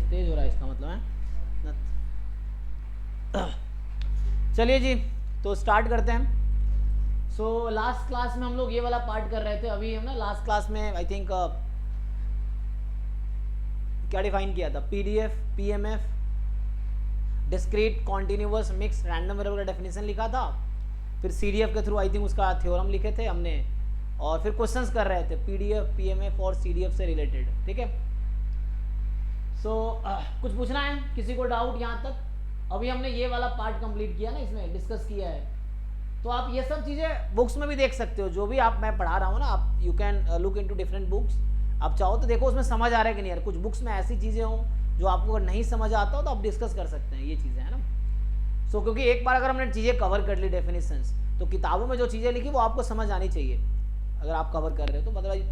तेज हो रहा है इसका मतलब है। चलिए जी, तो स्टार्ट करते हैं। सो लास्ट क्लास में हम लोग ये वाला पार्ट कर रहे थे। अभी हम ना लास्ट क्लास में आई थिंक क्या डिफाइन किया था, PDF, PMF, discrete, continuous, mix, random variable का डेफिनेशन लिखा था। फिर सीडीएफ के थ्रू आई थिंक उसका थ्योरम लिखे थे हमने, और फिर क्वेश्चंस कर रहे थे पीडीएफ, पीएमएफ और सीडीएफ से रिलेटेड। ठीक है, सो कुछ पूछना है किसी को, डाउट यहाँ तक? अभी हमने ये वाला पार्ट कंप्लीट किया ना, इसमें डिस्कस किया है। तो आप ये सब चीज़ें बुक्स में भी देख सकते हो, जो भी आप मैं पढ़ा रहा हूँ ना, आप you can look into different books. आप चाहो तो देखो उसमें समझ आ रहा है कि नहीं यार। कुछ बुक्स में ऐसी चीज़ें हों जो आपको अगर नहीं समझ आता हो तो आप डिस्कस कर सकते हैं ये चीज़ें, है ना। सो क्योंकि एक बार अगर हमने चीज़ें कवर कर ली, डेफिनेशंस, तो किताबों में जो चीज़ें लिखी वो आपको समझ आनी चाहिए। अगर आप कवर कर रहे हो तो मतलब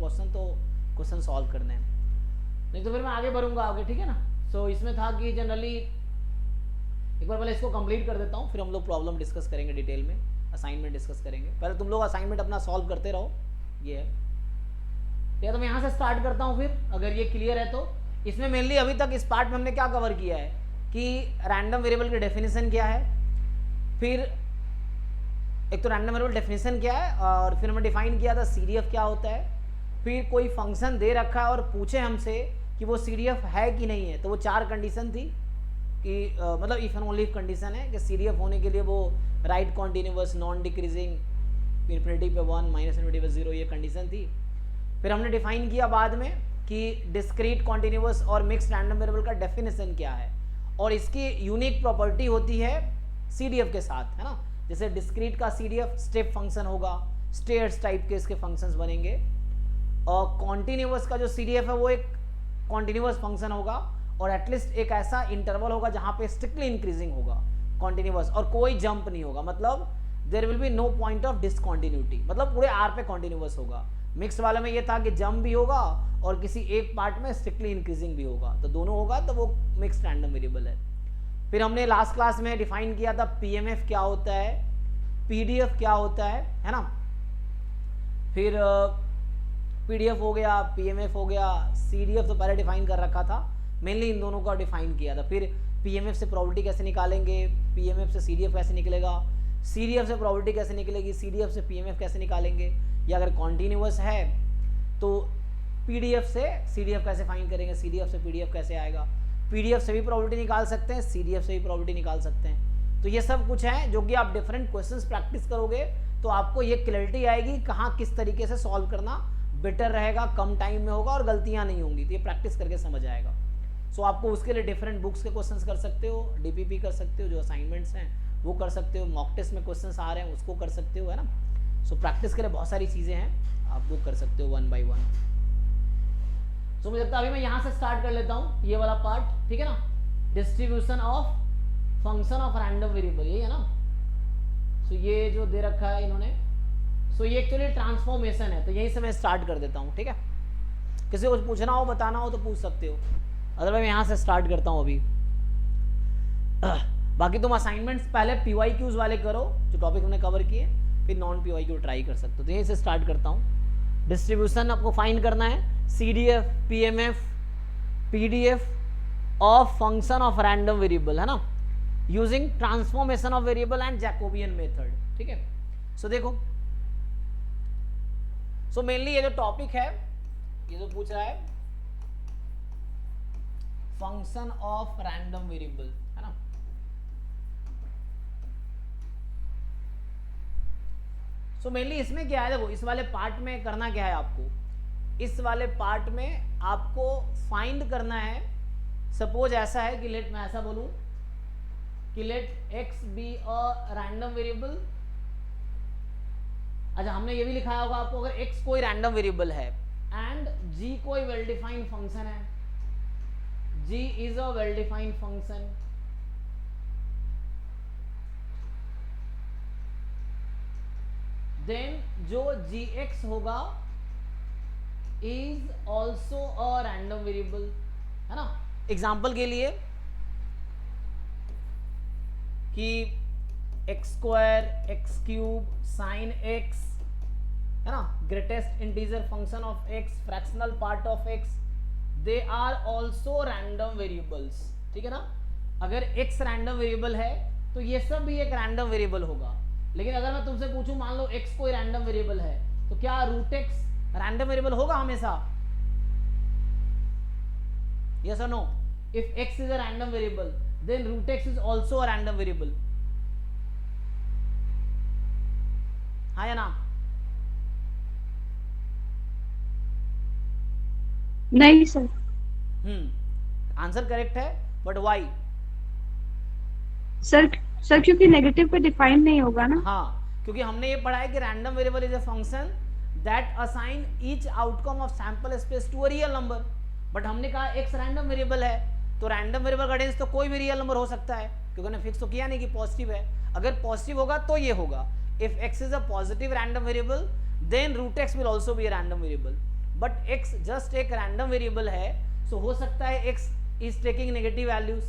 क्वेश्चन सॉल्व करने हैं, नहीं तो फिर मैं आगे बढ़ूंगा आगे, ठीक है ना। सो इसमें था कि जनरली एक बार पहले इसको कंप्लीट कर देता हूँ, फिर हम लोग प्रॉब्लम डिस्कस करेंगे डिटेल में, असाइनमेंट डिस्कस करेंगे। पहले तुम लोग असाइनमेंट अपना सॉल्व करते रहो, ये है। तो मैं यहाँ से स्टार्ट करता हूँ फिर, अगर ये क्लियर है तो। इसमें मेनली अभी तक इस पार्ट में हमने क्या कवर किया है कि रैंडम वेरिएबल की डेफिनेशन क्या है, फिर एक तो रैंडम वेरिएबल डेफिनेशन क्या है, और फिर हमने डिफाइन किया था सीडीएफ क्या होता है। फिर कोई फंक्शन दे रखा है और पूछे हमसे कि वो सीडीएफ है कि नहीं है, तो वो 4 कंडीशन थी कि मतलब if and only if condition है कि सीडीएफ होने के लिए वो right continuous, non decreasing, infinity पे 1, माइनस इन्फिनिटी पे 0, ये कंडीशन थी। फिर हमने डिफाइन किया बाद में कि डिस्क्रीट, कॉन्टिन्यूअस और मिक्स रैंडम वेरिएबल का डेफिनेशन क्या है, और इसकी यूनिक प्रॉपर्टी होती है सीडीएफ के साथ, है ना। जैसे डिस्क्रीट का सीडीएफ स्टेप फंक्शन होगा, स्टेयर्स टाइप के इसके फंक्शंस बनेंगे, और कॉन्टिन्यूअस का जो सीडीएफ है वो एक कॉन्टिन्यूअस फंक्शन होगा, और एटलीस्ट एक ऐसा इंटरवल होगा जहां पे स्ट्रिक्टली इंक्रीजिंग होगा कॉन्टिन्यूअस, और कोई जंप नहीं होगा, मतलब there will be no point of discontinuity, मतलब पूरे आर पे कॉन्टिन्यूअस होगा। मिक्स वाले में ये था कि जंप भी होगा और किसी एक पार्ट में स्ट्रिक्टली इंक्रीजिंग भी होगा, तो दोनों होगा तो वो मिक्स रैंडम वेरिएबल है। फिर हमने लास्ट क्लास में डिफाइन किया था पीएमएफ क्या होता है, पीडीएफ क्या होता है ना। फिर पीडीएफ हो गया, पीएमएफ हो गया, सीडीएफ तो पहले डिफाइन कर रखा था, मेनली इन दोनों का डिफाइन किया था। फिर पीएमएफ से प्रॉपर्टी कैसे निकालेंगे, पीएमएफ से सीडीएफ कैसे निकलेगा, सीडीएफ से प्रॉपर्टी कैसे निकलेगी, सीडीएफ से पीएमएफ कैसे निकालेंगे, या अगर कॉन्टिन्यूअस है तो पीडीएफ से सीडीएफ कैसे फाइंड करेंगे, सीडीएफ से पीडीएफ कैसे आएगा, पीडीएफ से भी प्रॉपर्टी निकाल सकते हैं, सीडीएफ से भी प्रॉपर्टी निकाल सकते हैं। तो ये सब कुछ है जो कि आप डिफरेंट क्वेश्चंस प्रैक्टिस करोगे तो आपको ये क्लैरिटी आएगी कहाँ किस तरीके से सॉल्व करना बेटर रहेगा, कम टाइम में होगा और गलतियाँ नहीं होंगी, तो ये प्रैक्टिस करके समझ आएगा। सो आपको उसके लिए डिफरेंट बुक्स के क्वेश्चंस कर सकते हो, डीपीपी कर सकते हो, जो असाइनमेंट्स हैं वो कर सकते हो, मॉक टेस्ट में क्वेश्चंस आ रहे हैं उसको कर सकते हो, है ना। सो प्रैक्टिस के लिए बहुत सारी चीज़ें हैं, आप वो कर सकते हो 1 by 1। सो मुझे लगता है अभी मैं यहाँ से स्टार्ट कर लेता हूँ ये वाला पार्ट, ठीक है ना। Distribution of function of random variable, यही है ना। सो ये जो दे रखा है इन्होंने, सो ये एक्चुअली ट्रांसफॉर्मेशन है, तो यहीं से मैं स्टार्ट कर देता हूँ, ठीक है। किसी को कुछ पूछना हो, बताना हो तो पूछ सकते हो, अदरवाइज मैं यहाँ से स्टार्ट करता हूँ अभी। बाकी तुम असाइनमेंट्स पहले पीवाईक्यूज वाले करो जो टॉपिक हमने कवर किए, फिर नॉन पीवाईक्यू ट्राई कर सकते हो। तो यहीं से स्टार्ट करता हूँ। डिस्ट्रीब्यूशन आपको फाइंड करना है CDF, PMF, PDF of function of random variable, है ना, using transformation of variable and Jacobian method, ठीक है। सो देखो, सो मेनली ये जो टॉपिक है, ये जो पूछ रहा है फंक्शन ऑफ रैंडम वेरिएबल, है ना। सो मेनली इसमें क्या है, देखो इस वाले पार्ट में करना क्या है आपको, इस वाले पार्ट में आपको फाइंड करना है। सपोज ऐसा है कि लेट, मैं ऐसा बोलूं कि let x be a random variable. अच्छा, हमने ये भी लिखाया होगा आपको, अगर x कोई रैंडम वेरिएबल है एंड g कोई वेल डिफाइंड फंक्शन है, g is a well defined function, then जो gx होगा is also a random variable, है ना। एग्जाम्पल के लिए कि x square, x cube, sine x, है ना, greatest integer function of x, fractional part of x, they are also random variables, ठीक है ना। अगर x रैंडम वेरिएबल है तो ये सब भी एक रैंडम वेरिएबल होगा। लेकिन अगर मैं तुमसे पूछूं, मान लो x कोई रैंडम वेरिएबल है, तो क्या रूट x रैंडम वेरिएबल होगा हमेशा? yes or no? if x is a random variable then root x is also a random variable, हाँ या ना? नहीं सर। आंसर करेक्ट है, बट वाई? सर सर क्योंकि नेगेटिव पे डिफाइन नहीं होगा ना। हाँ, क्योंकि हमने ये पढ़ा है कि random variable is a function that assign each outcome of sample space to a real number. But हमने कहा x रैंडम वेरिएबल है, तो रैंडम वेरिएबल का अगेंस्ट तो कोई भी रियल नंबर हो सकता है, क्योंकि हमने फिक्स तो किया नहीं कि पॉजिटिव है। अगर पॉजिटिव होगा तो ये होगा, if x is a positive random variable then root x will also be a random variable. But x just एक रैंडम वेरिएबल है, सो हो सकता है x is taking negative values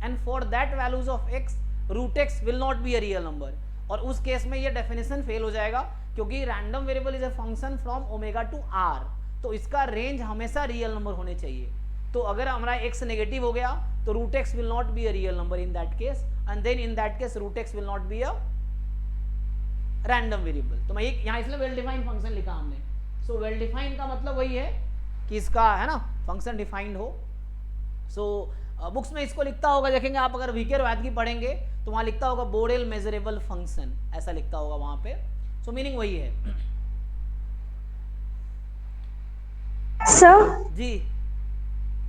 and for that values of x root x will not be a real number. और उस case में ये definition fail हो जाएगा, क्योंकि random variable is a function from omega to r, तो इसका range हमेशा रियल नंबर होने चाहिए। तो अगर हमारा x नेगेटिव हो गया तो root x will not be a real number in that case, and then in that case root x will not be a random variable. तो मैं यहाँ इसलिए वेल डिफाइंड फंक्शन लिखा हमने। सो वेल डिफाइंड का मतलब वही है कि इसका है ना फंक्शन डिफाइंड हो। सो बुक्स में इसको लिखता होगा, देखेंगे आप अगर वीके रवायत पढ़ेंगे तो वहां लिखता होगा बोरेल मेजरेबल फंक्शन, ऐसा लिखता होगा वहां पे। सो मीनिंग वही है। सर जी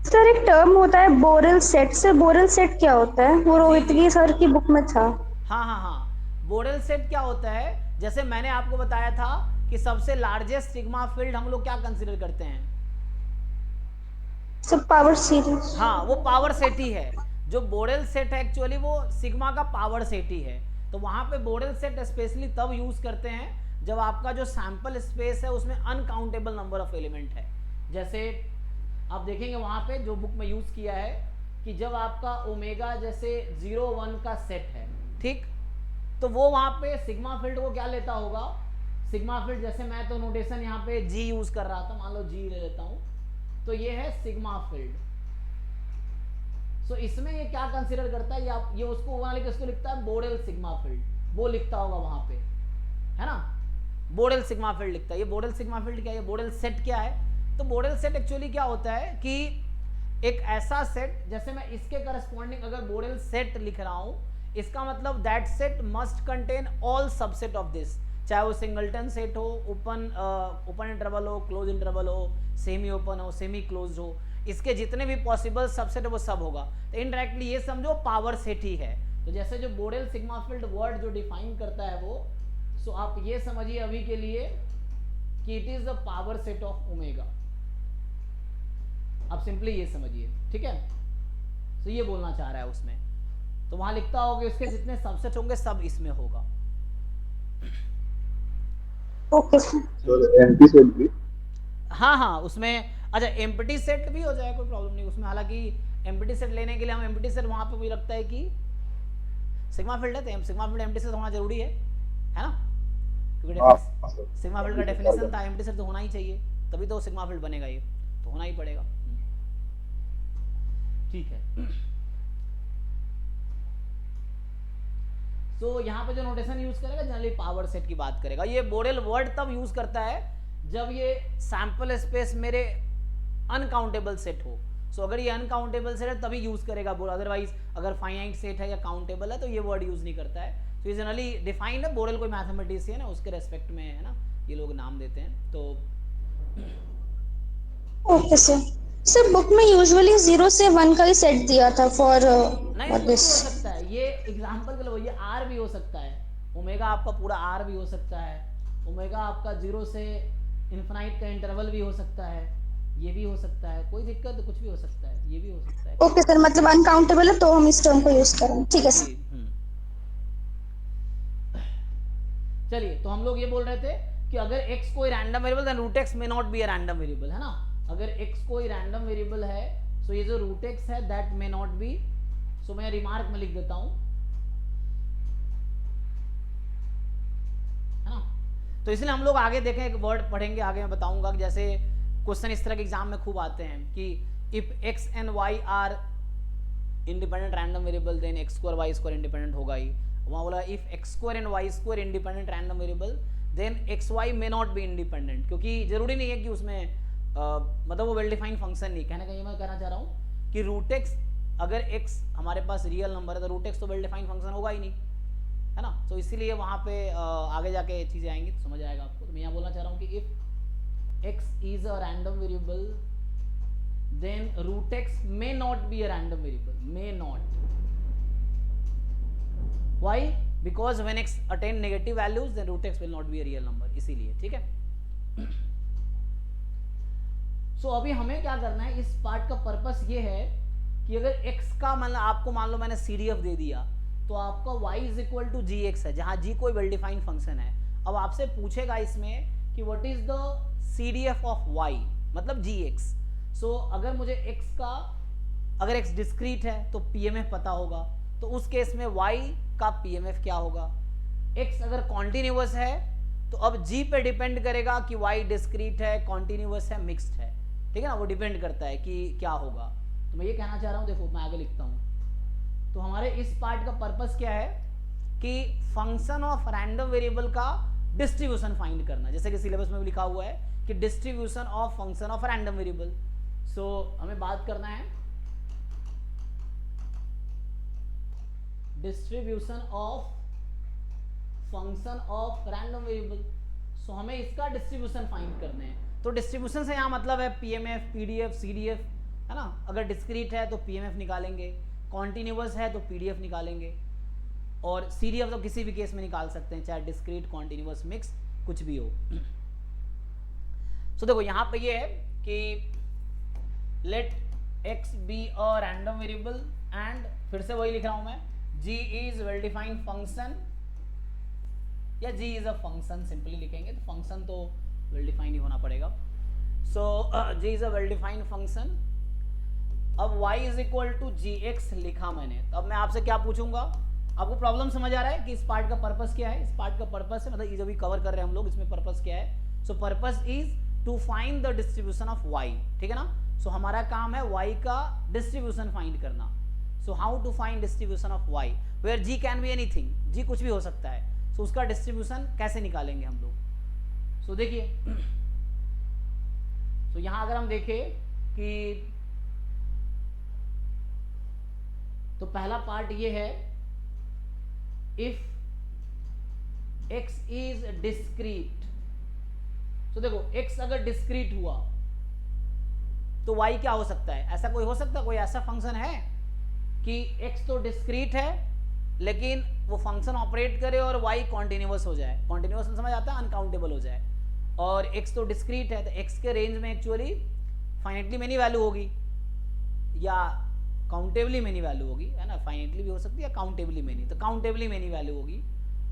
सर एक टर्म होता है Borel set. Sir Borel set क्या होता है? वो जी रोहित जी की सर की बुक में था। हाँ हाँ हाँ, बोरेल सेट क्या होता है, जैसे मैंने आपको बताया था कि सबसे लार्जेस्ट सिग्मा फील्ड हम लोग क्या कंसीडर करते हैं? Sir power series. हाँ, वो पावर सेट ही है। जो बोरेल सेट है एक्चुअली वो सिग्मा का पावर सेट ही है। तो वहां पे बोरेल सेट स्पेशली तब यूज करते हैं जब आपका जो सैंपल स्पेस है उसमें अनकाउंटेबल नंबर ऑफ एलिमेंट है। जैसे आप देखेंगे वहां पे जो बुक में यूज किया है कि जब आपका ओमेगा जैसे 0 1 का सेट है, ठीक, तो वो वहां पे सिग्मा फील्ड को क्या लेता होगा? सिग्मा फील्ड, जैसे मैं तो नोटेशन यहाँ पे जी यूज कर रहा था, मान लो जी ले लेता हूं, तो ये है सिग्मा फील्ड। सो इसमें ये क्या कंसीडर करता है, ये उसको वहां लिख इसको लिखता है बोरेल सिग्मा फील्ड, वो लिखता होगा वहां पे, है ना, बोरेल सिग्मा फील्ड लिखता है। ये बोरेल सिग्मा फील्ड क्या है, ये बोरेल सेट क्या है? तो बोरेल सेट एक्चुअली क्या होता है कि एक ऐसा सेट, जैसे मैं इसके करस्पॉन्डिंग अगर बोरेल सेट लिख रहा हूं, इसका मतलब that set must contain all subset of this, चाहे वो सिंगलटन सेट हो, ओपन इंटरवल हो, क्लोज इंटरवल हो, सेमी ओपन हो, सेमी क्लोज हो, इसके जितने भी पॉसिबल सबसेट है वो सब होगा। तो इनडायरेक्टली ये समझो पावर सेट ही है। तो जैसे जो बोरेल सिग्मा फील्ड वर्ड जो डिफाइन करता है वो, सो आप ये समझिए अभी के लिए कि it is the power set of omega. आप सिंपली ये समझिए, ठीक है। तो ये बोलना चाह रहा है उसमें, तो वहां लिखता होगा उसके जितने सबसेट होंगे सब इसमें होगा। Okay sir. Sir anti set भी। हाँ हाँ, उसमें अच्छा एम्प्टी सेट भी हो जाए, कोई प्रॉब्लम नहीं उसमें। हालांकि एम्प्टी सेट लेने के लिए हम एम्प्टी सेट वहां पे मुझे लगता है कि सिग्मा फील्ड है, तो सिग्मा फील्ड एम्प्टी सेट होना जरूरी है ना, क्योंकि सिग्मा फील्ड का डेफिनेशन था एम्प्टी सेट तो होना ही चाहिए, तभी तो सिग्मा फील्ड बनेगा, ये तो होना ही पड़ेगा। ठीक है। तो यहाँ पे जो नोटेशन यूज करेगा जनरली पावर सेट की बात करेगा। ये बोरेल वर्ड तब यूज करता है जब ये सैंपल स्पेस मेरे अनकाउंटेबल सेट हो। सो अगर ये अनकाउंटेबल सेट है तभी यूज करेगा बोरेल, अदरवाइज अगर फाइनाइट सेट है या काउंटेबल है तो ये वर्ड यूज नहीं करता है। तो ये जनरली डिफाइंड है, बोरेल कोई मैथमेटिशियन है उसके रेस्पेक्ट में है ना, ये लोग नाम देते हैं। तो ओके सर। सर बुक में यूजुअली 0 से 1 का ही सेट दिया था फॉर नहीं, कुछ दिस। भी हो सकता है, ये एग्जांपल के लिए ये आर भी हो सकता है, ओमेगा आपका पूरा आर भी हो सकता है, ओमेगा आपका 0 से इन्फिनाइट का इंटरवल भी हो सकता है, ये भी हो सकता है, कोई दिक्कत, कुछ भी हो सकता है, ये भी हो सकता है। ओके सर, मतलब अनकाउंटेबल है तो हम इस टर्म को यूज करें, ठीक है जी सर। चलिए, तो हम लोग ये बोल रहे थे कि अगर x कोई random variable then root x may not be a random variable, है ना। अगर x कोई रैंडम वेरिएबल है सो ये जो रूट x है दैट मे नॉट बी, सो मैं रिमार्क में लिख देता हूं, है ना। तो इसलिए हम लोग आगे देखें, एक वर्ड पढ़ेंगे आगे, मैं बताऊंगा कि जैसे क्वेश्चन इस तरह के एग्जाम में खूब आते हैं कि if x and y are independent random variable then x square y square independent होगा ही। वहाँ बोला if x square and y square independent random variable then x y may not be independent, क्योंकि जरूरी नहीं है कि उसमें मतलब वो वेल डिफाइंड फंक्शन नहीं। कहने का ये मैं कहना चाह रहा हूँ कि रूट एक्स, अगर x हमारे पास रियल नंबर है तो रूट एक्स तो वेल डिफाइंड फंक्शन होगा ही नहीं, है ना। तो इसीलिए वहाँ पे आगे जाके चीज़ें आएंगी तो समझ आएगा आपको। तो मैं यहाँ बोलना चाह रहा हूँ कि if x is a random variable then root x may not be a random variable, may not. Why? Because when x attain negative values then root x will not be a real number, इसीलिए, ठीक है। so अभी हमें क्या करना है, इस part का पर्पस ये है कि अगर x का मतलब आपको मान लो मैंने CDF दे दिया तो आपका y is equal to g x है, जहां g कोई वेल डिफाइंड फंक्शन है। अब आपसे पूछेगा इसमें कि what is the CDF of y, मतलब gx। सो अगर मुझे x का, अगर x डिस्क्रीट है तो PMF पता होगा, तो उस केस में y का PMF क्या होगा। x अगर कॉन्टिन्यूअस है तो अब g पे डिपेंड करेगा कि y डिस्क्रीट है, कॉन्टिन्यूअस है, मिक्स्ड है, ठीक है ना, वो डिपेंड करता है कि क्या होगा। तो मैं ये कहना चाह रहा हूँ, देखो मैं आगे लिखता हूँ। तो हमारे इस पार्ट का पर्पस क्या है कि फंक्शन ऑफ रैंडम वेरिएबल का डिस्ट्रीब्यूशन फाइंड करना, जैसे कि सिलेबस में भी लिखा हुआ है कि distribution of function of random variable. So हमें बात करना है distribution of function of random variable. So हमें इसका डिस्ट्रीब्यूशन फाइंड करने हैं। तो डिस्ट्रीब्यूशन से यहाँ मतलब है PMF, PDF, CDF, है ना। अगर डिस्क्रीट है तो PMF निकालेंगे, कॉन्टिन्यूअस है तो PDF निकालेंगे, और CDF तो किसी भी केस में निकाल सकते हैं, चाहे डिस्क्रीट, कॉन्टिन्यूअस, मिक्स, कुछ भी हो। सो देखो यहाँ पे ये है कि let x be a random variable and, फिर से वही लिख रहा हूं मैं, g is well defined function, या g is a function simply लिखेंगे, तो फंक्शन तो वेल डिफाइंड ही होना पड़ेगा। So g is a well defined function. अब y is equal to gx लिखा मैंने, तो अब मैं आपसे क्या पूछूंगा, आपको प्रॉब्लम समझ आ रहा है कि इस पार्ट का पर्पस क्या है। इस पार्ट का पर्पस है, मतलब ये जो भी कवर कर रहे हैं हम लोग, इसमें पर्पस क्या है। So purpose is to find the distribution of y, ठीक है ना। सो हमारा काम है y का डिस्ट्रीब्यूशन फाइंड करना। So how to find distribution of y, where g can be anything, g कुछ भी हो सकता है। सो उसका डिस्ट्रीब्यूशन कैसे निकालेंगे हम लोग। सो देखिए, सो यहां अगर हम देखें कि तो पहला पार्ट ये है, इफ x इज डिस्क्रीट। तो देखो x अगर डिस्क्रीट हुआ तो y क्या हो सकता है, ऐसा कोई हो सकता है, कोई ऐसा फंक्शन है कि x तो डिस्क्रीट है लेकिन वो फंक्शन ऑपरेट करे और y कॉन्टिन्यूअस हो जाए। कॉन्टिन्यूअस समझ आता है, अनकाउंटेबल हो जाए। और x तो डिस्क्रीट है तो x के रेंज में एक्चुअली फाइनेटली मेनी वैल्यू होगी या काउंटेबली मेनी वैल्यू होगी, है ना। फाइनेटली भी हो सकती है या काउंटेबली मेनी, तो काउंटेबली मेनी वैल्यू होगी,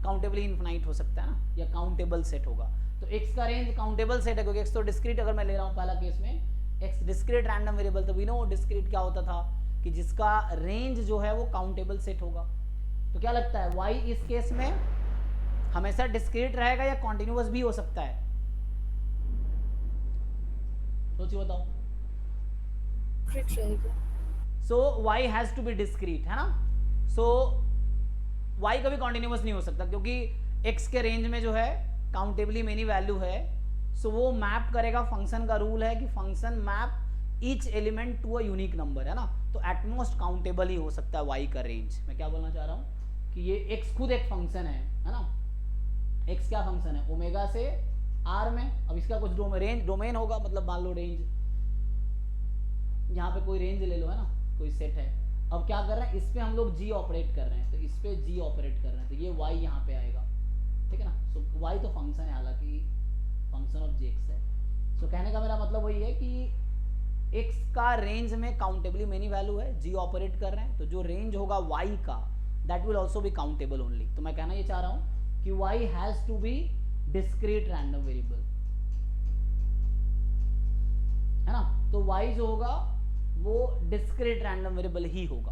काउंटेबली इन्फिनाइट हो सकता है ना, या काउंटेबल सेट होगा। तो x का रेंज काउंटेबल सेट है क्योंकि x तो डिस्क्रीट, अगर मैं ले रहा हूँ पहला केस में x डिस्क्रीट रैंडम वेरिएबल, तो वी नो डिस्क्रीट क्या होता था कि जिसका रेंज जो है वो काउंटेबल सेट होगा। तो क्या लगता है y इस केस में हमेशा डिस्क्रीट रहेगा या कॉन्टिन्यूअस भी हो सकता है, सोचिए बताओ। So y has to be discrete, है ना। सो y कभी कॉन्टिन्यूअस नहीं हो सकता क्योंकि x के रेंज में जो है काउंटेबली मेनी वैल्यू है। सो वो मैप करेगा, फंक्शन का रूल है कि function map each element to a unique number, है ना। तो एटमोस्ट काउंटेबल ही हो सकता है y का रेंज। मैं क्या बोलना चाह रहा हूँ कि ये x खुद एक फंक्शन है ना। x क्या फंक्शन है, ओमेगा से r में। अब इसका कुछ रेंज डोमेन होगा, मतलब मान लो रेंज, यहाँ पे कोई रेंज ले लो, है ना, कोई सेट है। अब क्या कर रहे हैं, इस पे हम लोग g ऑपरेट कर रहे हैं, तो इस पे g ऑपरेट कर रहे हैं, तो ये y यहाँ पे आएगा, ठीक है ना। सो y तो फंक्शन है, हालांकि फंक्शन ऑफ jx है। सो कहने का मेरा मतलब वही है कि x का रेंज में काउंटेबली मेनी वैल्यू है, g ऑपरेट कर रहे हैं, तो जो रेंज होगा y का that will also be countable only. तो मैं कहना ये चाह रहा हूँ कि y has to be discrete random variable, है ना। तो y जो होगा वो डिस्क्रीट रैंडम वेरिएबल ही होगा।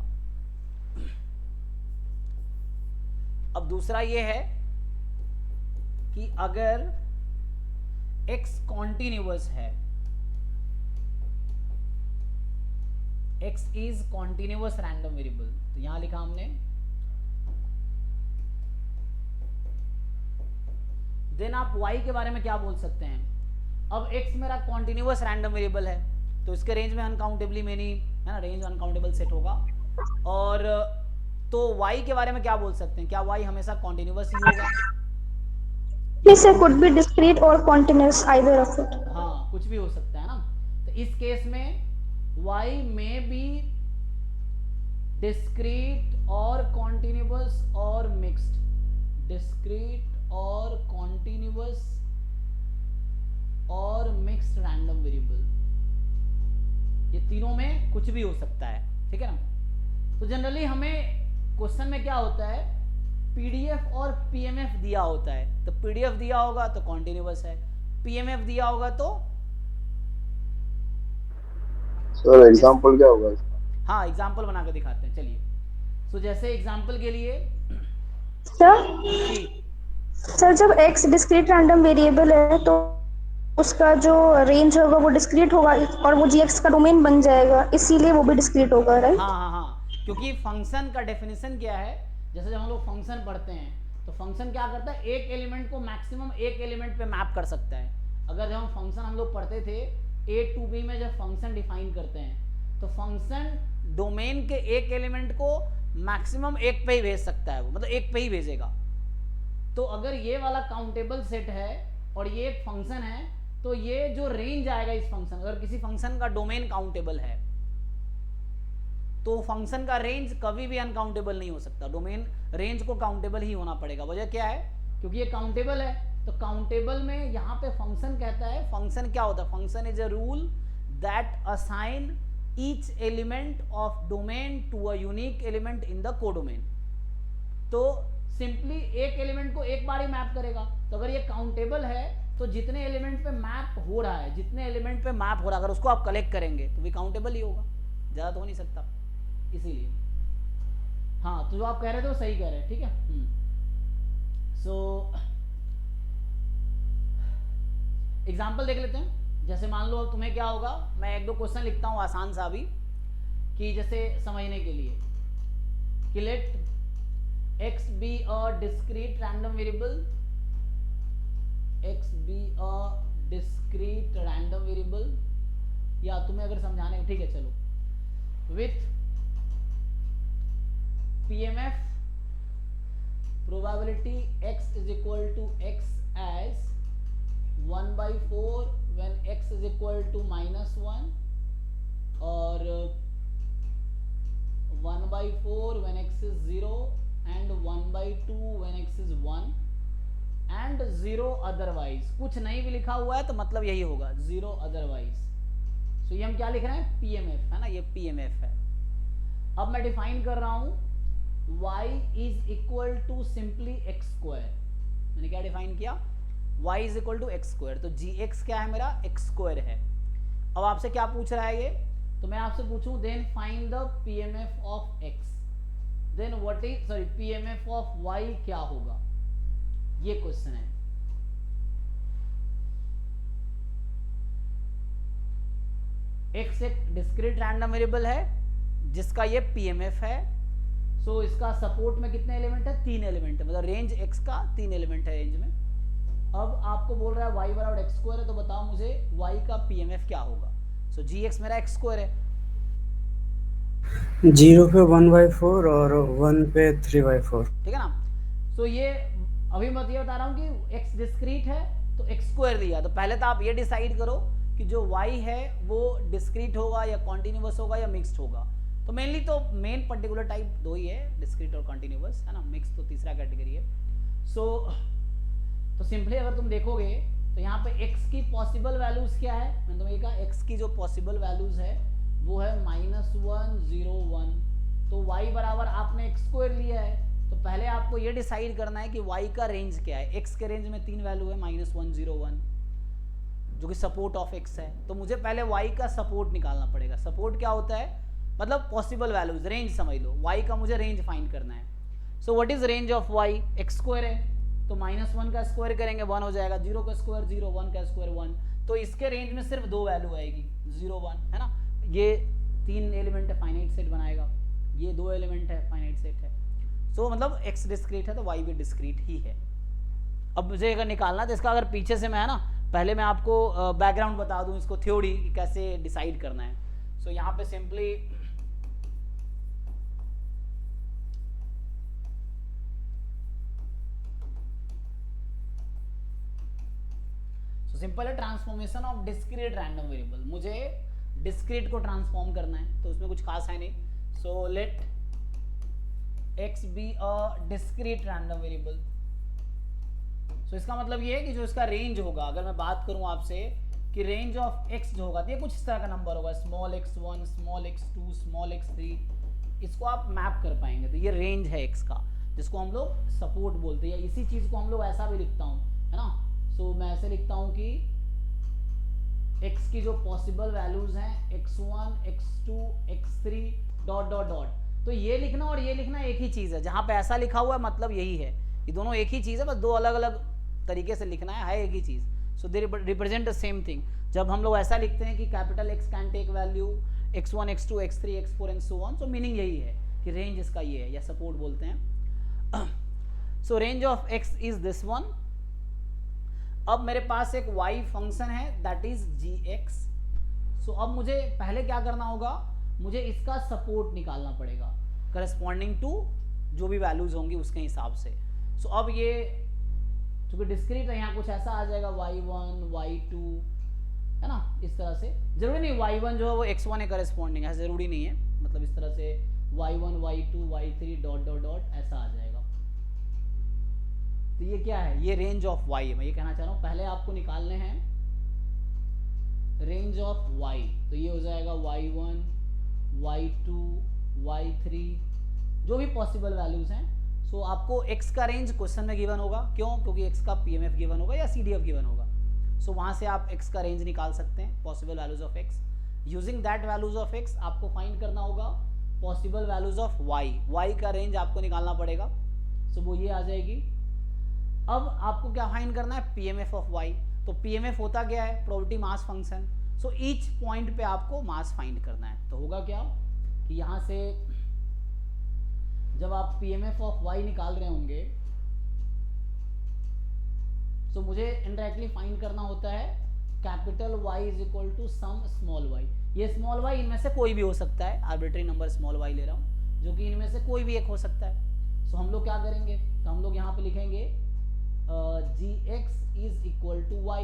अब दूसरा ये है कि अगर x कॉन्टिन्यूअस है x is continuous random variable, तो यहां लिखा हमने। देन आप y के बारे में क्या बोल सकते हैं? अब x मेरा कॉन्टिन्यूअस रैंडम वेरिएबल है, तो इसके रेंज में अनकाउंटेबली मेनी है ना, रेंज अनकाउंटेबल सेट होगा। और तो y के बारे में क्या बोल सकते हैं? क्या y हमेशा कॉन्टिन्यूअस ही होगा? Sir, could be discrete or continuous, either of it. हाँ, कुछ भी हो सकता है ना। तो इस केस में y में बी डिस्क्रीट और कॉन्टिन्यूअस और मिक्स्ड, डिस्क्रीट और कॉन्टिन्यूअस और मिक्स्ड रैंडम वेरिएबल, ये तीनों में कुछ भी हो सकता है, ठीक है ना। तो जनरली हमें क्वेश्चन में क्या होता है, पीडीएफ और पीएमएफ दिया होता है, तो पीडीएफ दिया होगा तो कॉन्टिन्यूअस है, पीएमएफ दिया होगा तो सर एग्जांपल क्या होगा? हाँ, एग्जांपल बना के दिखाते हैं, चलिए। सो जैसे एग्जांपल के लिए सर जी, सर जब x डिस्क्रीट रैंडम वेरिएबल है तो उसका जो रेंज होगा वो डिस्क्रीट होगा और वो gx का डोमेन बन जाएगा, इसीलिए वो भी डिस्क्रीट होगा, राइट? हाँ हाँ हाँ, क्योंकि फंक्शन का डेफिनेशन क्या है, जैसे जब हम लोग फंक्शन पढ़ते हैं तो फंक्शन क्या करता है, एक एलिमेंट को मैक्सिमम एक एलिमेंट पे मैप कर सकता है। अगर जब हम फंक्शन हम लोग पढ़ते थे a to b में, जब फंक्शन डिफाइन करते हैं तो फंक्शन डोमेन के एक एलिमेंट को मैक्सिमम एक पे ही भेज सकता है, वो मतलब एक पे ही भेजेगा। तो अगर ये वाला काउंटेबल सेट है और ये एक फंक्शन है, तो ये जो रेंज आएगा इस फंक्शन, अगर किसी फंक्शन का डोमेन काउंटेबल है तो फंक्शन का रेंज कभी भी अनकाउंटेबल नहीं हो सकता, डोमेन रेंज को काउंटेबल ही होना पड़ेगा। वजह क्या है, क्योंकि ये काउंटेबल है, तो काउंटेबल में यहाँ पे फंक्शन कहता है, फंक्शन क्या होता है, function is a rule that assign each element of domain to a unique element in the codomain. तो सिंपली एक एलिमेंट को एक बार ही मैप करेगा, तो अगर ये काउंटेबल है तो जितने एलिमेंट पे मैप हो रहा है, जितने एलिमेंट पे मैप हो रहा है, अगर उसको आप कलेक्ट करेंगे तो भी काउंटेबल ही होगा, ज़्यादा तो हो नहीं सकता, इसीलिए। हाँ, तो जो आप कह रहे थे वो सही कह रहे हैं, ठीक है। सो एग्जाम्पल देख लेते हैं। जैसे मान लो तुम्हें क्या होगा, मैं एक दो क्वेश्चन लिखता हूँ आसान सा भी, कि जैसे समझने के लिए, कि let x be a discrete random variable, x be a discrete random variable, या तुम्हें अगर समझाने, ठीक है चलो, with PMF probability x is equal to x as 1/4 when x is equal to -1 और 1/4 when x is 0 and 1/2 when x is 1 and 0 otherwise। कुछ नहीं भी लिखा हुआ है तो मतलब यही होगा, 0 otherwise। तो ये हम क्या लिख रहे हैं, PMF है ना, ये PMF है। अब मैं डिफाइन कर रहा हूं y is equal to simply x square। मैंने क्या डिफाइन किया, y is equal to x square, तो gx क्या है मेरा, x square है। अब आपसे क्या पूछ रहा है ये, तो मैं आपसे पूछूं then find the PMF of x, then what is sorry PMF of y क्या होगा, ये क्वेश्चन है। x एक डिस्क्रीट रैंडम वेरिएबल है जिसका ये PMF है। सो इसका सपोर्ट में कितने एलिमेंट है, 3 एलिमेंट है, मतलब रेंज x का 3 एलिमेंट है रेंज में। अब आपको बोल रहा है y बराबर x स्क्वायर है, तो बताओ मुझे y का PMF क्या होगा। सो gx मेरा x स्क्वायर है, 0 पे 1/4 और 1 पे 3/4, ठीक है ना। सो ये अभी मैं ये बता रहा हूँ कि x डिस्क्रीट है तो x स्क्वायर दिया, तो पहले तो आप ये डिसाइड करो कि जो y है वो डिस्क्रीट होगा या कॉन्टिन्यूअस होगा या मिक्स्ड होगा। तो मेनली तो मेन पर्टिकुलर टाइप दो ही है, डिस्क्रीट और कॉन्टिन्यूअस, है ना, मिक्स तो तीसरा कैटेगरी है। तो सिंपली अगर तुम देखोगे तो यहाँ पे x की पॉसिबल वैल्यूज क्या है, मैंने तुम्हें कहा x की जो पॉसिबल वैल्यूज है वो है -1 0 1। तो y बराबर आपने x स्क्वायर लिया है, तो पहले आपको ये डिसाइड करना है कि y का रेंज क्या है। x के रेंज में 3 वैल्यू है, -1 0 1, जो कि सपोर्ट ऑफ x है। तो मुझे पहले y का सपोर्ट निकालना पड़ेगा। सपोर्ट क्या होता है, मतलब पॉसिबल वैल्यूज, रेंज समझ लो, y का मुझे रेंज फाइंड करना है। So what is range of y, x square है तो -1 का स्क्वायर करेंगे 1 हो जाएगा, 0 का स्क्वायर 0, 1 का स्क्वायर 1। तो इसके रेंज में सिर्फ 2 वैल्यू आएगी, 0 1, है ना। ये 3 एलिमेंट है फाइनाइट सेट बनाएगा, ये 2 एलिमेंट है फाइनाइट सेट है। सो मतलब x डिस्क्रीट है तो y भी डिस्क्रीट ही है। अब मुझे अगर निकालना तो इसका, अगर पीछे से मैं है ना, पहले मैं आपको बैकग्राउंड बता दूं इसको, थ्योरी कैसे डिसाइड करना है। सो यहाँ पे सिंपली सिंपल है, transformation of discrete random variable. मुझे डिस्क्रीट को ट्रांसफॉर्म करना है तो उसमें कुछ खास है नहीं। So let x be a discrete random variable. So इसका मतलब ये है कि जो इसका रेंज होगा, अगर मैं बात करूं आपसे कि रेंज ऑफ x जो होगा तो ये कुछ इस तरह का नंबर होगा, small x1, small x2, small x3, इसको आप मैप कर पाएंगे। तो ये रेंज है x का, जिसको हम लोग सपोर्ट बोलते हैं। या इसी चीज को हम लोग ऐसा भी लिखता हूँ, है ना। सो मैं ऐसे लिखता हूँ कि x की जो पॉसिबल वैल्यूज हैं x1, x2, x3 dot dot dot. तो ये लिखना और ये लिखना एक ही चीज है, जहां पे ऐसा लिखा हुआ है मतलब यही है, ये दोनों एक ही चीज है, बस दो अलग अलग तरीके से लिखना है एक ही चीज। So they represent the same thing. जब हम लोग ऐसा लिखते हैं कि capital X can take value x1, x2, x3, x4 and so on, so meaning यही है कि रेंज इसका ये है, या सपोर्ट बोलते हैं। सो range of x is this one. अब मेरे पास एक y फंक्शन है दैट इज gx। सो अब मुझे पहले क्या करना होगा, मुझे इसका सपोर्ट निकालना पड़ेगा करस्पॉन्डिंग टू जो भी वैल्यूज होंगी उसके हिसाब से। सो अब ये चूंकि डिस्क्रीट है, यहाँ कुछ ऐसा आ जाएगा y1, y2, है ना, इस तरह से। जरूरी नहीं y1 जो है वो x1 है करस्पॉन्डिंग, ऐसा जरूरी नहीं है, मतलब इस तरह से y1, y2, y3 dot dot dot ऐसा आ जाएगा। तो ये क्या है, ये रेंज ऑफ y है। मैं ये कहना चाह रहा हूँ पहले आपको निकालने हैं रेंज ऑफ y। तो ये हो जाएगा y1, y2, y3 जो भी पॉसिबल वैल्यूज हैं। सो आपको x का रेंज क्वेश्चन में गिवन होगा, क्यों, क्योंकि x का pmf गिवन होगा या cdf गिवन होगा। सो वहां से आप x का रेंज निकाल सकते हैं, possible values of x। Using that values of x आपको फाइंड करना होगा पॉसिबल वैल्यूज ऑफ y का रेंज आपको निकालना पड़ेगा। सो वो ये आ जाएगी। अब आपको क्या फाइंड करना है, pmf ऑफ y। तो pmf होता क्या है, probability mass function. So each point पे आपको मास फाइंड करना है। तो होगा क्या कि यहाँ से जब आप pmf ऑफ y निकाल रहे होंगे, तो मुझे इनडायरेक्टली फाइंड करना होता है capital Y is equal to some small y। ये स्मॉल y इनमें से कोई भी हो सकता है, आर्बिट्री नंबर स्मॉल y ले रहा हूँ, जो कि इनमें से कोई भी एक हो सकता है। सो हम लोग क्या करेंगे, तो हम लोग यहाँ पे लिखेंगे gx is equal to y।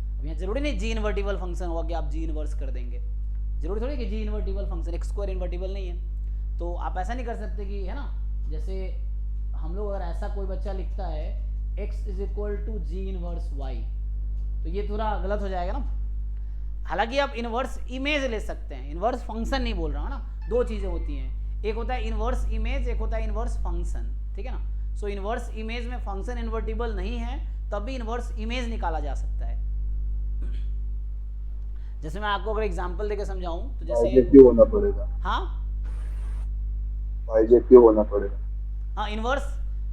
अब यहाँ जरूरी नहीं g इन्वर्टिबल फंक्शन होगा कि आप g इनवर्स कर देंगे, जरूरी थोड़ी कि g invertible function, x square invertible नहीं है। तो आप ऐसा नहीं कर सकते कि, है ना, जैसे हम लोग अगर ऐसा कोई बच्चा लिखता है x is equal to g inverse y, तो ये थोड़ा गलत हो जाएगा ना। हालांकि आप इनवर्स इमेज ले सकते हैं, इनवर्स फंक्शन नहीं बोल रहा हूँ ना, दो चीजें होती हैं, एक होता है इनवर्स इमेज, एक होता है इनवर्स फंक्शन, ठीक है ना। सो इनवर्स इमेज में फंक्शन इन्वर्टिबल नहीं है, तब भी इनवर्स इमेज निकाला जा सकता है। जैसे मैं आपको अगर एग्जांपल देके समझाऊं तो जैसे क्यों होना पड़ेगा, हाँ बाइजेक्टिव होना पड़ेगा। हाँ, इनवर्स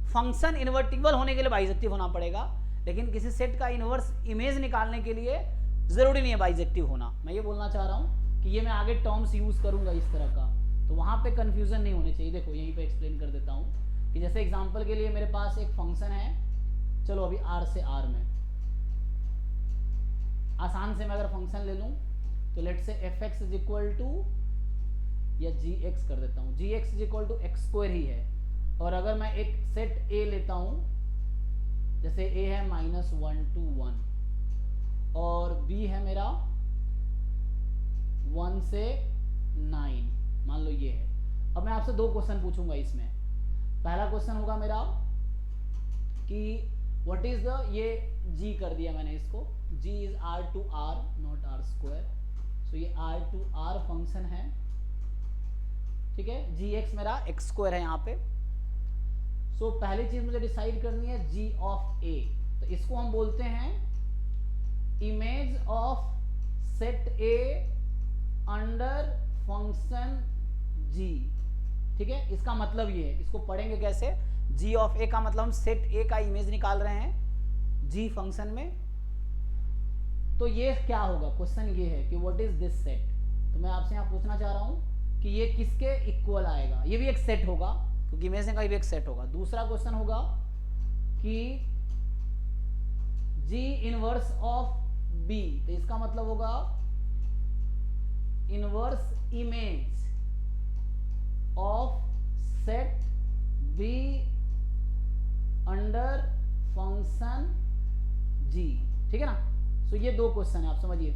फंक्शन इन्वर्टिबल होने के लिए बाइजेक्टिव होना पड़ेगा, लेकिन किसी सेट का इनवर्स इमेज निकालने के लिए जरूरी नहीं है बाइजेक्टिव होना। मैं ये बोलना चाह रहा हूँ कि ये मैं आगे टर्म्स यूज करूंगा इस तरह का, तो वहां पे कंफ्यूजन नहीं होनी चाहिए। देखो यहीं पे एक्सप्लेन कर देता हूँ कि जैसे एग्जांपल के लिए मेरे पास एक फंक्शन है, चलो अभी r से r में, आसान से मैं अगर फंक्शन ले लूं तो let say fx is equal to, या gx कर देता हूँ, gx is equal to x square ही है। और अगर मैं एक सेट a लेता हूँ, जैसे a है -1 to 1 और b है मेरा 1 से 9, मान लो ये है। अब मैं आपसे दो क्वेश्चन पूछूंगा इसमें। पहला क्वेश्चन होगा मेरा कि व्हाट इज द, ये g कर दिया मैंने इसको, g is r to r not r square. So ये r to r फंक्शन है, ठीक है। gx मेरा x स्क्वायर है यहाँ पे। सो पहली चीज मुझे डिसाइड करनी है g ऑफ a, तो इसको हम बोलते हैं image of set a under function g, ठीक है। इसका मतलब ये है, इसको पढ़ेंगे कैसे, g ऑफ a का मतलब हम सेट a का इमेज निकाल रहे हैं g फंक्शन में। तो ये क्या होगा, क्वेश्चन ये है कि व्हाट इज दिस सेट। तो मैं आपसे यहाँ पूछना चाह रहा हूँ कि ये किसके इक्वल आएगा, ये भी एक सेट होगा क्योंकि इमेज का भी एक सेट होगा। दूसरा क्वेश्चन होगा कि G इनवर्स ऑफ B, तो इसका मतलब होगा inverse image of set B under function G, ठीक है ना। सो ये दो क्वेश्चन है, आप समझिए,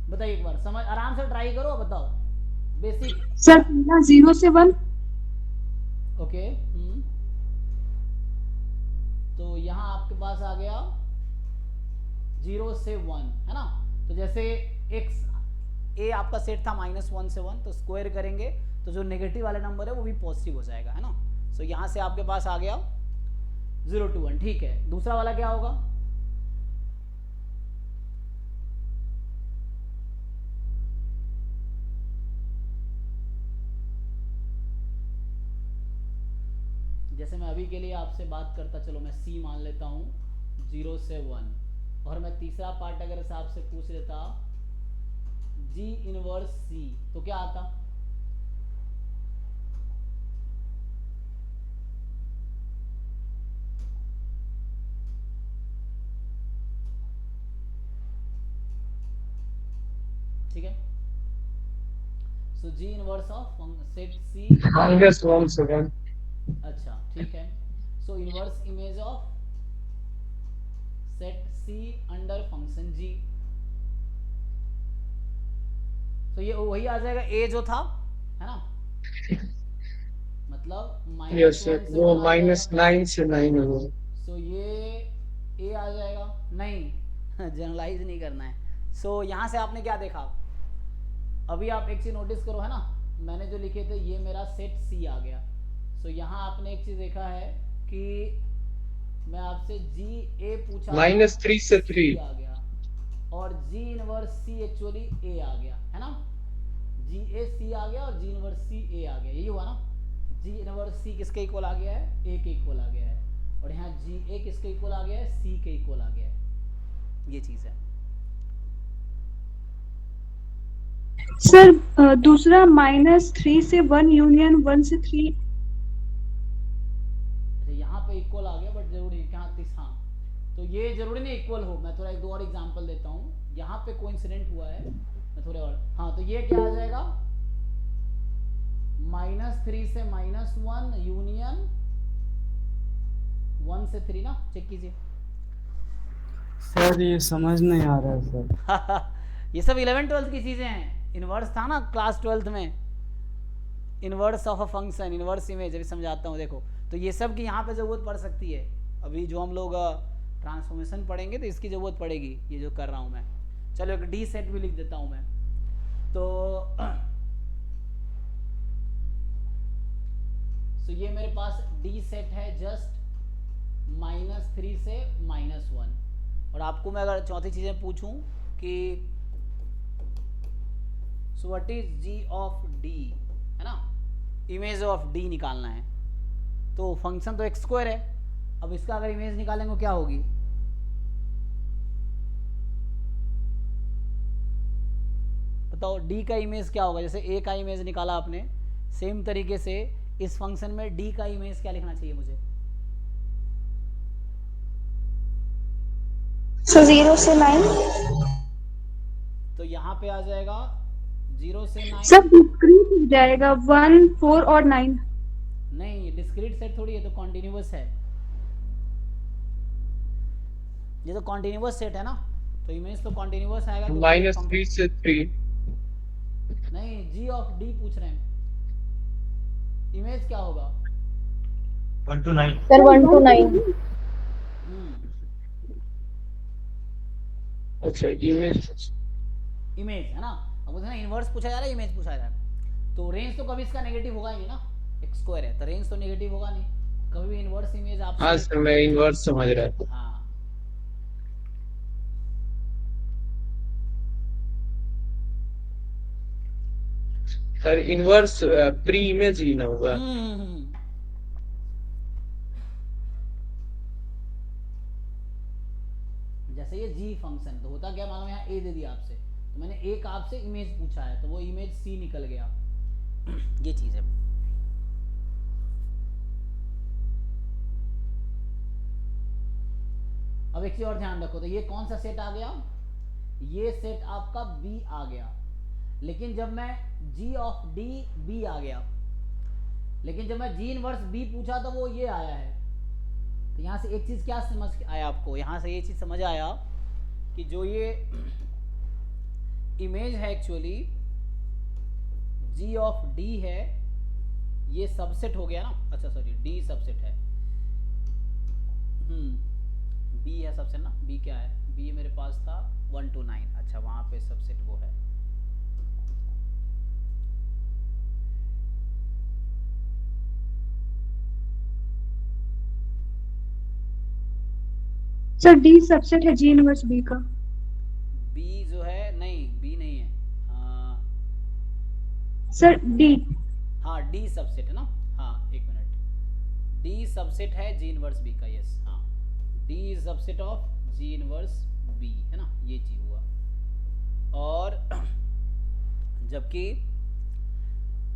बताइए एक बार, समझ आराम से ट्राई करो, बताओ बेसिक। सर 0 से 1। ओके, तो यहाँ आपके पास आ गया 0 से 1, है ना। तो जैसे x a आपका सेट था -1 से 1, तो स्क्वायर करेंगे तो जो नेगेटिव वाला नंबर है वो भी पॉजिटिव हो जाएगा, है ना। सो यहाँ से आपके पास आ गया 0 to 1, ठीक है। दूसरा वाला क्या होगा, जैसे मैं अभी के लिए आपसे बात करता, चलो मैं C मान लेता हूँ 0 से 1, और मैं तीसरा पार्ट अगर से आपसे पूछ लेता G इनवर्स C, तो क्या आता, ठीक है। सो G inverse of set C -1 से 1। अच्छा, ठीक है। सो inverse image of set C under function G, तो ये वही आ जाएगा A जो था, है ना, मतलब यस -1 सर, से वो 1 आ जाएगा। -9 से 9 है वो। सो ये A आ जाएगा, नहीं जनरलाइज नहीं करना है। सो यहाँ से आपने क्या देखा, अभी आप एक चीज नोटिस करो, है ना, मैंने जो लिखे थे ये मेरा सेट C आ गया। सो यहाँ आपने एक चीज देखा है कि मैं आपसे G A पूछा, -3 से 3 C आ गया, और G inverse C actually A आ गया, है ना। G A C आ गया और G इनवर्स C A आ गया, यही हुआ ना। G इनवर्स C किसके इक्वल आ गया है, A के इक्वल आ गया है, और यहाँ G A किसके इक्वल आ गया है, C के इक्वल आ गया है, ये चीज है। सर दूसरा -3 से 1 यूनियन 1 से 3। अच्छा, यहाँ पे इक्वल आ गया, बट जरूरी क्या, हाँ, तो ये जरूरी नहीं इक्वल हो। मैं थोड़ा एक दो और एग्जांपल देता हूँ, यहाँ पे कोइंसिडेंट हुआ है, मैं थोड़े और, हाँ, तो ये क्या आ जाएगा, -3 से -1 यूनियन 1 से 3 ना, चेक कीजिए। सर ये समझ नहीं आ रहा है सर। ये सब 11th-12th की चीजें हैं। इनवर्स था ना क्लास 12th में, inverse of a function, inverse image, अभी समझाता हूँ, देखो। तो ये सब की यहाँ पे जरूरत पड़ सकती है, अभी जो हम लोग ट्रांसफॉर्मेशन पढ़ेंगे तो इसकी जरूरत पड़ेगी, ये जो कर रहा हूँ मैं। चलो एक डी सेट भी लिख देता हूँ मैं, तो ये मेरे पास डी सेट है जस्ट -3 से -1, और आपको मैं अगर चौथी चीजें पूछूं कि so what is G of D, है ना, इमेज ऑफ D निकालना है, तो फंक्शन तो x स्क्वायर है, अब इसका अगर इमेज निकालेंगे क्या होगी, बताओ D का इमेज क्या होगा। जैसे A का इमेज निकाला आपने, सेम तरीके से इस फंक्शन में D का इमेज क्या लिखना चाहिए मुझे, सो 0 से 9। तो यहाँ पे आ जाएगा 0 से 9। सब डिस्क्रीट हो जाएगा 1 4 और 9। नहीं, ये डिस्क्रीट सेट थोड़ी है, तो कॉन्टिन्यूअस है, ये तो कॉन्टिन्यूअस सेट है ना, तो इमेज तो कॉन्टिन्यूअस आएगा, तो -3 से 3। नहीं, G ऑफ D पूछ रहे हैं, इमेज क्या होगा, 1 to 9 सर 1 to 9। अच्छा, इमेज इमेज है ना। अब मुझे ना इनवर्स पूछा जा रहा है, इमेज पूछा जा रहा है, तो रेंज तो कभी इसका नेगेटिव होगा ही नहीं ना, x स्क्वायर है तो रेंज तो नेगेटिव होगा नहीं, कभी भी इनवर्स इमेज आप, हाँ सर, मैं इनवर्स समझ रहा था। हाँ, सर इनवर्स प्री इमेज ही ना होगा। जैसे ये G फंक्शन तो होता क्या मालूम है, मैं ए दे दिया आपसे, तो मैंने एक आपसे इमेज पूछा है, तो वो इमेज सी निकल गया। ये चीज़ है। अब एक चीज और ध्यान रखो, तो ये कौन सा सेट आ गया, ये सेट आपका बी आ गया। लेकिन जब मैं जी ऑफ डी बी आ गया, लेकिन जब मैं जी इनवर्स बी पूछा तो वो ये आया है। तो यहां से एक चीज क्या समझ आया आपको, यहां से ये चीज समझ आया कि जो ये इमेज है एक्चुअली जी ऑफ डी है, ये सबसेट हो गया ना। अच्छा सॉरी, डी सबसेट है, बी है सबसेट ना। बी क्या है, बी मेरे पास था 1 to 9। अच्छा वहां पे सबसेट वो है। सर डी सबसेट है जी इनवर्स बी का। बी जो है, नहीं बी नहीं है, सर डी। हाँ डी सबसेट है ना। हाँ एक मिनट, डी सबसेट है जी इनवर्स बी का। यस हाँ, D subset of g inverse B है ना, ये चीज हुआ। और जबकि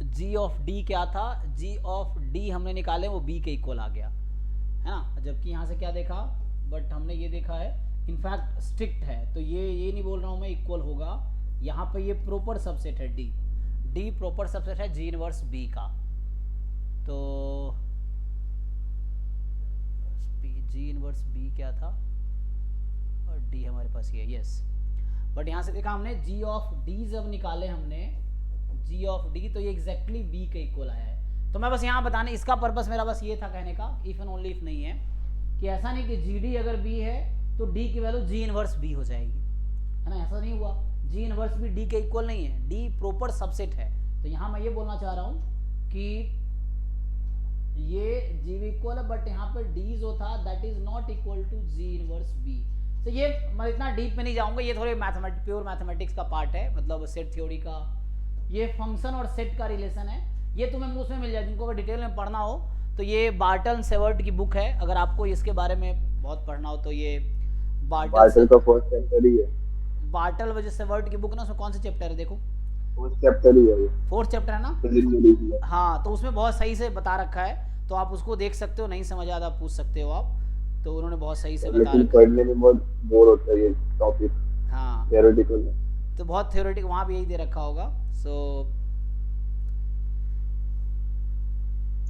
जी ऑफ डी क्या था, जी ऑफ डी हमने निकाले वो बी के इक्वल आ गया है ना। जबकि यहाँ से क्या देखा, बट हमने ये देखा है इनफैक्ट स्ट्रिक्ट है, तो ये नहीं बोल रहा हूँ मैं इक्वल होगा। यहाँ पे ये प्रॉपर सबसेट है डी, डी प्रॉपर सबसेट है जी इनवर्स बी का। तो जी इनवर्स बी क्या था और डी हमारे पास ये, यस। बट यहाँ से देखा हमने जी ऑफ डी जब निकाले हमने जी ऑफ डी, तो ये एग्जैक्टली बी के इक्वल आया है। तो मैं बस यहाँ बताने, इसका पर्पस मेरा बस ये था कहने का, इफ एंड ओनली इफ नहीं है कि ऐसा नहीं कि जी डी अगर बी है तो डी की वैल्यू जी इनवर्स बी हो जाएगी, है ना। ऐसा नहीं हुआ, जी इनवर्स भी डी के इक्वल नहीं है, डी प्रॉपर सबसेट है। तो यहाँ मैं ये बोलना चाह रहा हूँ कि ये जी भी इक्वल है, बट यहाँ पर डी जो था that is not equal to g inverse B. तो ये मैं इतना डीप में नहीं जाऊंगा, ये थोड़े प्योर मैथमेटिक्स का पार्ट है, मतलब सेट थ्योरी का। ये फंक्शन और सेट का रिलेशन है, ये तुम्हें मुंह में मिल जाए। जिनको अगर डिटेल में पढ़ना हो तो ये बार्टल सेवर्ट की बुक है, अगर आपको इसके बारे में बहुत पढ़ना हो तो ये बार्टल का फर्स्ट चैप्टर ही है। बार्टल वजह सेवर्ट की बुक ना, उसमें कौन से चैप्टर है देखो, फोर्थ चैप्टर ही है ये, फोर्थ चैप्टर है ना। फिजिक्स में। हाँ, तो उसमें बहुत सही से बता रखा है, तो आप उसको देख सकते हो, नहीं समझ आता पूछ सकते हो आप, तो उन्होंने बहुत सही से बता लेकिन रखा पढ़ने में बहुत बोर होता है ये टॉपिक। हाँ थ्योरेटिकल है, तो बहुत थ्योरेटिक वहाँ भी यही दे रखा होगा। सो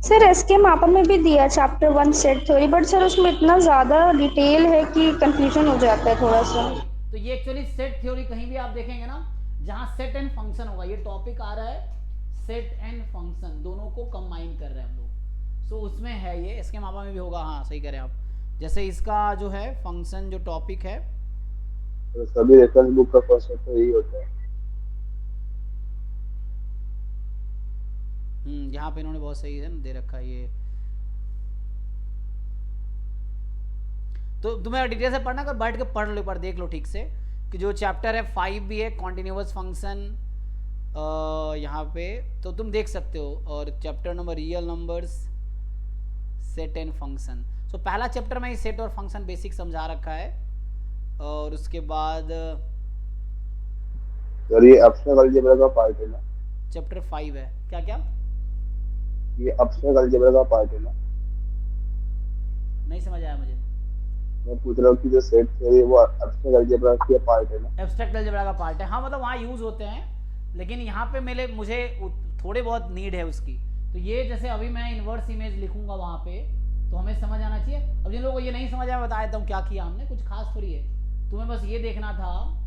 सर एसके मापा में भी दिया chapter 1 set theory, but sir उसमें इतना ज़्यादा डिटेल है कि कंफ्यूजन हो जाता है थोड़ा सा। तो ये एक्चुअली सेट थ्योरी कहीं भी आप देखेंगे ना, जहाँ सेट एंड फंक्शन होगा, ये टॉपिक आ रहा है सेट एंड फंक्शन दोनों को कंबाइन कर रहे हैं हम लोग। सो उसमें है ये, इसके मापा में भी होगा। हाँ सही कह रहे हैं आप। जैसे इसका जो है फंक्शन जो टॉपिक है, तो सभी रेफरेंस बुक का फर्स्ट चैप्टर यही होता है। यहाँ पे इन्होंने बहुत सही है ना दे रखा है ये। तो तुम्हें डिटेल से पढ़ना, अगर बैठ के पढ़ लो, पर देख लो ठीक से कि जो चैप्टर है 5 भी है कॉन्टिन्यूअस फंक्शन यहाँ पे, तो तुम देख सकते हो। और chapter number real numbers, set and function. So पहला चैप्टर में सेट और फंक्शन बेसिक समझा रखा है, और उसके बाद और ये एब्स्ट्रैक्ट अलजेब्रा का पार्ट है ना। चैप्टर 5 है क्या क्या, ये एब्स्ट्रैक्ट अलजेब्रा का पार्ट है ना। नहीं समझ आया मुझे। मैं पूछ रहा हूँ कि जो सेट थ्योरी है वो एब्स्ट्रैक्ट अलजेब्रा का पार्ट है ना। एब्स्ट्रैक्ट अलजेब्रा का पार्ट है, हाँ मतलब वहाँ यूज होते हैं, लेकिन यहाँ पे मुझे थोड़े बहुत नीड है उसकी। तो ये जैसे अभी मैं इन्वर्स इमेज लिखूंगा वहाँ पे, तो हमें समझ आना चाहिए। अब जिन लोगों को ये नहीं समझ आया, बता देता हूँ क्या किया हमने, कुछ खास थोड़ी है, तुम्हें बस ये देखना था।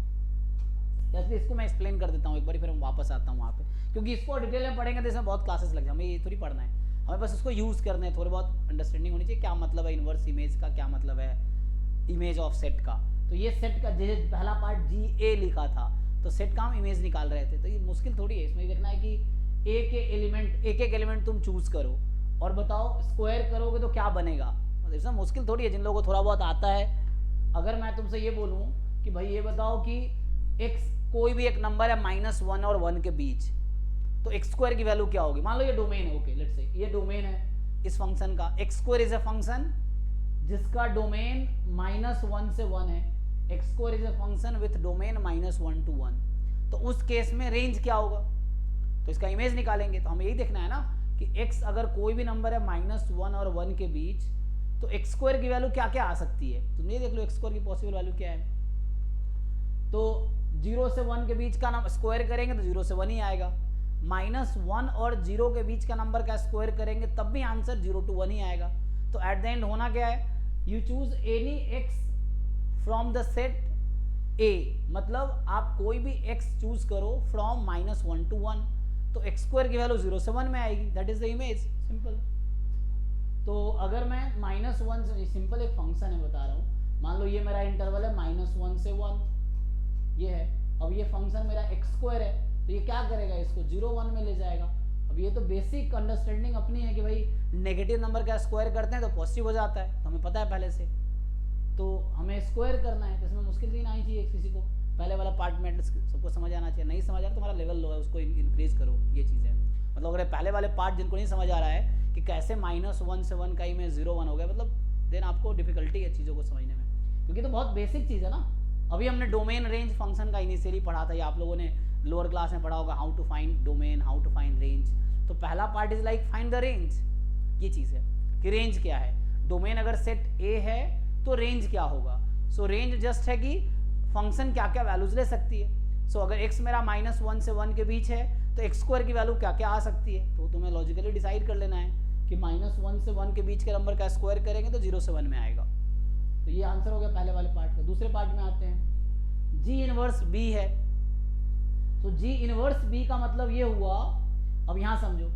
जैसे इसको मैं एक्सप्लेन कर देता हूँ एक बार, फिर हम वापस आता हूँ वहाँ पे, क्योंकि इसको डिटेल में पढ़ेंगे तो इसमें बहुत क्लासेस लग जाए, हमें ये थोड़ी पढ़ना है, हमें बस इसको यूज़ करना है। थोड़ी बहुत अंडरस्टैंडिंग होनी चाहिए क्या मतलब है इन्वर्स इमेज का, क्या मतलब है इमेज ऑफ सेट का। तो ये सेट का जैसे पहला पार्ट GA लिखा था, तो सेट का हम इमेज निकाल रहे थे, तो ये मुश्किल थोड़ी है। इसमें देखना है कि एक एक एलिमेंट तुम चूज करो और बताओ स्क्वायर करोगे तो क्या बनेगा। मतलब इसमें मुश्किल थोड़ी है, जिन लोगों को थोड़ा बहुत आता है। अगर मैं तुमसे ये बोलूँ कि भाई ये बताओ कि x कोई भी एक नंबर है -1 और 1 के बीच, तो x स्क्वायर की वैल्यू क्या होगी। मान लो ये डोमेन है, ओके लेट्स से ये डोमेन है इस फंक्शन का। x square is a function जिसका डोमेन -1 से 1 है, x square is a function with domain -1 to 1, तो उस केस में रेंज क्या होगा, तो इसका इमेज निकालेंगे। तो हमें यही देखना है ना कि x अगर कोई भी नंबर है -1 और 1 के बीच, तो एक्स स्क्वायर की वैल्यू क्या क्या आ सकती है। तुम ये देख लो एक्स स्क्वायर की पॉसिबल वैल्यू क्या है। तो 0 से 1 के बीच का नंबर स्क्वायर करेंगे तो 0 से 1 ही आएगा। -1 और 0 के बीच का नंबर का स्क्वायर करेंगे तब भी आंसर 0 to 1 ही आएगा। तो एट द एंड होना क्या है, you choose any x from the set A, मतलब आप कोई भी x चूज करो फ्रॉम -1 to 1, तो एक्स स्क्वायर की वैल्यू 0 से 1 में आएगी, that is the image, simple. तो अगर मैं -1 से, सिंपल एक फंक्शन है बता रहा हूँ, मान लो ये मेरा इंटरवल है -1 से 1, ये है। अब ये फंक्शन मेरा एक्स स्क्वायर है, तो ये क्या करेगा, इसको 0 1 में ले जाएगा। अब ये तो बेसिक अंडरस्टैंडिंग अपनी है कि भाई नेगेटिव नंबर का स्क्वायर करते हैं तो पॉजिटिव हो जाता है, तो हमें पता है पहले से। तो हमें स्क्वायर करना है, तो इसमें मुश्किल नहीं आनी चाहिए किसी को, पहले वाला पार्ट में सबको समझ आना चाहिए। नहीं समझ आ रहा तो तुम्हारा लेवल लो है, उसको इंक्रीज करो, ये चीज़ है। मतलब अगर पहले वाले पार्ट जिनको नहीं समझ आ रहा है कि कैसे -1 से 1 का ही में 0 1 हो गया, मतलब देन आपको डिफिकल्टी है चीज़ों को समझने में, क्योंकि तो बहुत बेसिक चीज़ है ना। अभी हमने डोमेन रेंज फंक्शन का इनिशियली पढ़ा था, या आप लोगों ने लोअर क्लास में पढ़ा होगा, how to find domain, how to find range. तो पहला part is like find the range, ये चीज़ है कि रेंज क्या है। डोमेन अगर सेट ए है तो रेंज क्या होगा। सो रेंज जस्ट है कि फंक्शन क्या क्या वैल्यूज ले सकती है। सो अगर x मेरा -1 से 1 के बीच है तो एक्स स्क्वायर की वैल्यू क्या क्या आ सकती है, तो तुम्हें लॉजिकली डिसाइड कर लेना है कि -1 से 1 के बीच के नंबर का स्क्वायर करेंगे तो 0 से 1 में आएगा। तो ये आंसर हो गया पहले वाले पार्ट का। दूसरे पार्ट में आते हैं, जी इनवर्स बी है। तो जी इनवर्स बी का मतलब ये हुआ, अब यहां समझो,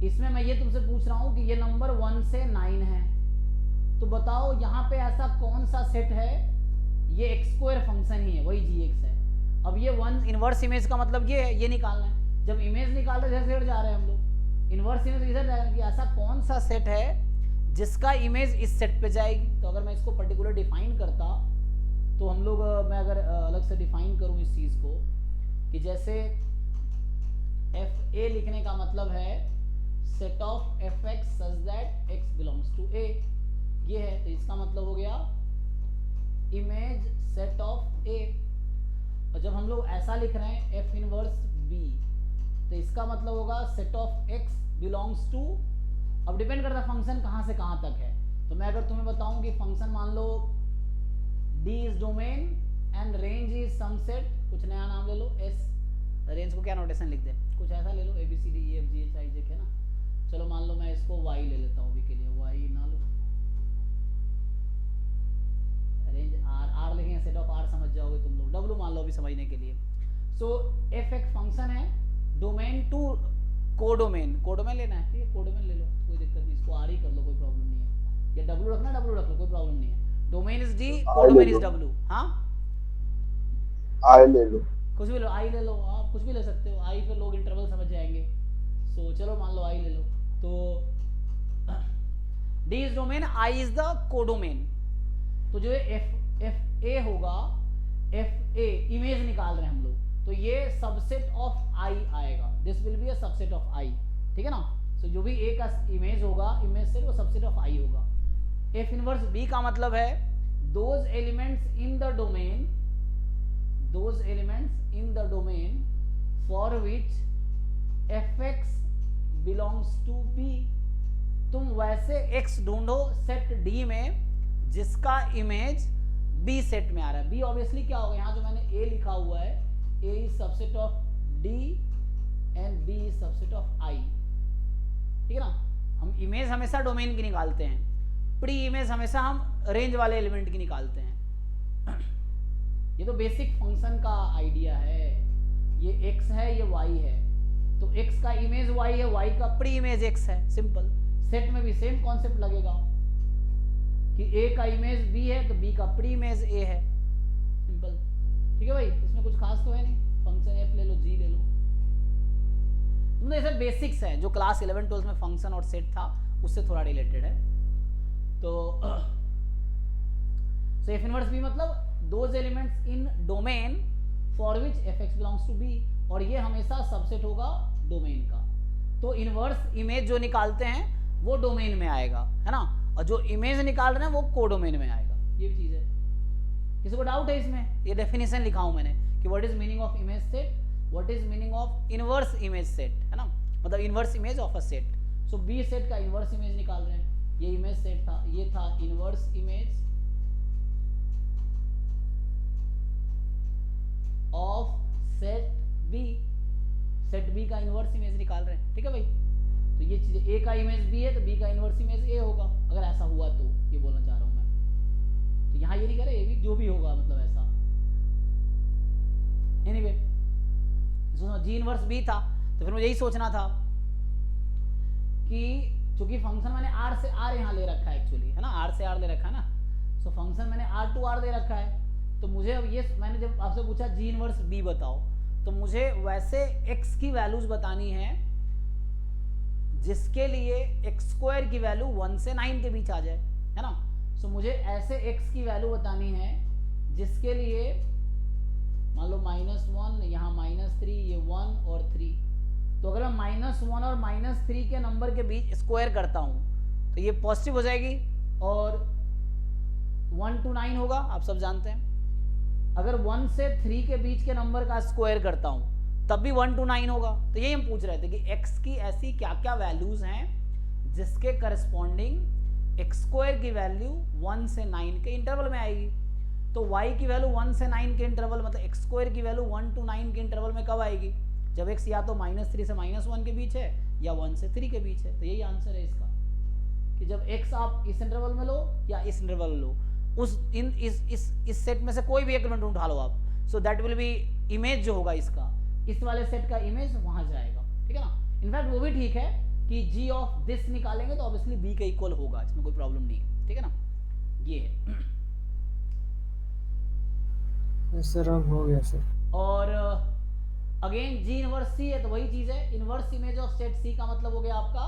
इसमें मैं ये तुमसे पूछ रहा हूं कि ये नंबर 1 से 9 है, तो बताओ यहाँ पे ऐसा कौन सा सेट है, ये एक्स स्क्वायर फंक्शन ही है, वही जी एक्स है। अब ये 1 इनवर्स इमेज का मतलब ये है, ये निकालना है। जब इमेज निकाल रहे इधर जा रहे हैं हम लोग, इनवर्स इमेज इधर जा रहे हैं कि ऐसा कौन सा सेट है जिसका इमेज इस सेट पे जाएगी। तो अगर मैं इसको पर्टिकुलर डिफाइन करता, तो हम लोग, मैं अगर अलग से डिफाइन करूँ इस चीज़ को, कि जैसे एफ ए लिखने का मतलब है set of F X such that X belongs to A, ये है। तो इसका मतलब हो गया इमेज सेट ऑफ ए। और जब हम लोग ऐसा लिख रहे हैं एफ इनवर्स बी, तो इसका मतलब होगा set of x belongs to, अब डिपेंड करता है फंक्शन कहाँ से कहाँ तक है। तो मैं अगर तुम्हें बताऊं कि फंक्शन मान लो D is domain and range is some set, कुछ नया नाम ले लो, एस, रेंज को क्या नोटेशन लिख दे, कुछ ऐसा ले लो, A B C D E F G H I J K ना। चलो मान लो मैं इसको वाई ले लेता हूँ अभी के लिए, वाई ना लो, रेंज आर, आर लिखेंगे सेट ऑफ आर, समझ जाओगे तुम लोग, डब्लू मान लो अभी समझने के लिए। सो एफ एक फंक्शन है, डोमेन टू कोडोमेन, कोडोमेन लेना है, ठीक है, कोडोमेन ले लो, कोई दिक्कत नहीं, इसको आर ही कर लो, कोई प्रॉब्लम नहीं है, या डब्लू रखना डब्लू रख लो, कोई प्रॉब्लम नहीं है। Domain is D, codomain is W. हाँ आई ले लो, कुछ भी लो, आई ले लो, आप कुछ भी ले सकते हो, आई पे लोग इंटरवल समझ जाएंगे। सो चलो मान लो आई ले लो, तो D is domain, I is the codomain. तो जो एफ ए होगा, एफ ए इमेज निकाल रहे हैं हम लोग, तो ये सबसेट ऑफ आई आएगा, this will be a subset of I, ठीक है ना। सो जो भी ए का इमेज होगा, इमेज से वो सबसेट ऑफ आई होगा। एफ इनवर्स बी का मतलब है those elements in the domain, those elements in the domain for which fx belongs to b। तुम वैसे x ढूंढो सेट D में जिसका इमेज B सेट में आ रहा है। B ऑब्वियसली क्या होगा, यहाँ जो मैंने A लिखा हुआ है, A is subset of D and B is subset of I, ठीक है ना। हम इमेज हमेशा डोमेन की निकालते हैं, प्री इमेज हमेशा हम रेंज वाले एलिमेंट की निकालते हैं। ये तो बेसिक फंक्शन का आइडिया है, ये x है, ये y है, तो x का इमेज y है, y का प्री इमेज x है, सिंपल। सेट में भी सेम कॉन्सेप्ट लगेगा कि a का इमेज b है तो b का प्री इमेज a है, सिंपल, ठीक है भाई। इसमें कुछ खास तो है नहीं, फंक्शन f ले लो, g ले लो, तुमने ऐसे बेसिक्स है जो क्लास 11 12 में फंक्शन और सेट था उससे थोड़ा रिलेटेड है। तो एफ इनवर्स b मतलब those elements in domain for which fx belongs to b, और ये हमेशा सबसेट होगा डोमेन का। तो इनवर्स इमेज जो निकालते हैं वो डोमेन में आएगा, है ना, और जो इमेज निकाल रहे हैं वो कोडोमेन में आएगा, ये भी चीज़ है। किसी को डाउट है इसमें? ये डेफिनेशन लिखा हूँ मैंने कि what is meaning of image set, what is meaning of inverse image set, है ना, मतलब inverse image of a set. So B set का इनवर्स इमेज निकाल रहे हैं, ये इमेज सेट था, ये था inverse image of set B, set B का इनवर्स इमेज निकाल रहे हैं, ठीक है भाई। तो ये चीज ए का इमेज बी है तो बी का इनवर्स इमेज ए होगा, अगर ऐसा हुआ तो ये बोलना चाह रहा हूं मैं। तो यहाँ ये नहीं कह रहे, ये भी जो भी होगा मतलब ऐसा। एनीवे जी इनवर्स बी था तो फिर मुझे यही सोचना था कि चूंकि फंक्शन मैंने आर से आर यहाँ ले रखा है एक्चुअली, है ना, आर से आर ले रखा है ना, सो फंक्शन मैंने आर टू आर दे रखा है। तो मुझे अब ये मैंने जब आपसे पूछा जी इनवर्स बी बताओ, तो मुझे वैसे x की वैल्यूज बतानी है जिसके लिए एक्स स्क्वायर की वैल्यू 1 से 9 के बीच आ जाए, है ना। सो मुझे ऐसे x की वैल्यू बतानी है जिसके लिए मान लो -1, यहाँ -3, ये 1 और 3। तो अगर मैं -1 और -3 के नंबर के बीच स्क्वायर करता हूँ तो ये पॉजिटिव हो जाएगी और 1 to 9 होगा, आप सब जानते हैं। अगर 1 से 3 के बीच के नंबर का स्क्वायर करता हूँ तब भी 1 to 9 होगा। तो यही हम पूछ रहे थे कि x की ऐसी क्या क्या वैल्यूज हैं जिसके करस्पॉन्डिंग एक्स स्क्वायर की वैल्यू 1 से 9 के इंटरवल में आएगी। तो y की वैल्यू 1 से 9 के इंटरवल मतलब एक्स स्क्वायर की वैल्यू 1 to 9 के इंटरवल में कब आएगी? जब x या तो -3 से -1 के बीच है या 1 से 3 के बीच है। तो यही आंसर है इसका कि जब x आप इस इंटरवल में लो या इस इंटरवल में लो, उस इन इस सेट में से कोई भी एक एलिमेंट उठा लो आप, सो दैट विल बी इमेज जो होगा इसका, इस वाले सेट का इमेज वहां जाएगा, ठीक है ना। इनफैक्ट वो भी ठीक है कि g ऑफ दिस निकालेंगे तो ऑब्वियसली b के इक्वल होगा, इसमें कोई प्रॉब्लम नहीं है, ठीक है ना। ये है सर अब हो गया सर। और अगेन जी इनवर्स सी है तो वही चीज है, इनवर्स इमेज ऑफ सेट सी का मतलब हो गया आपका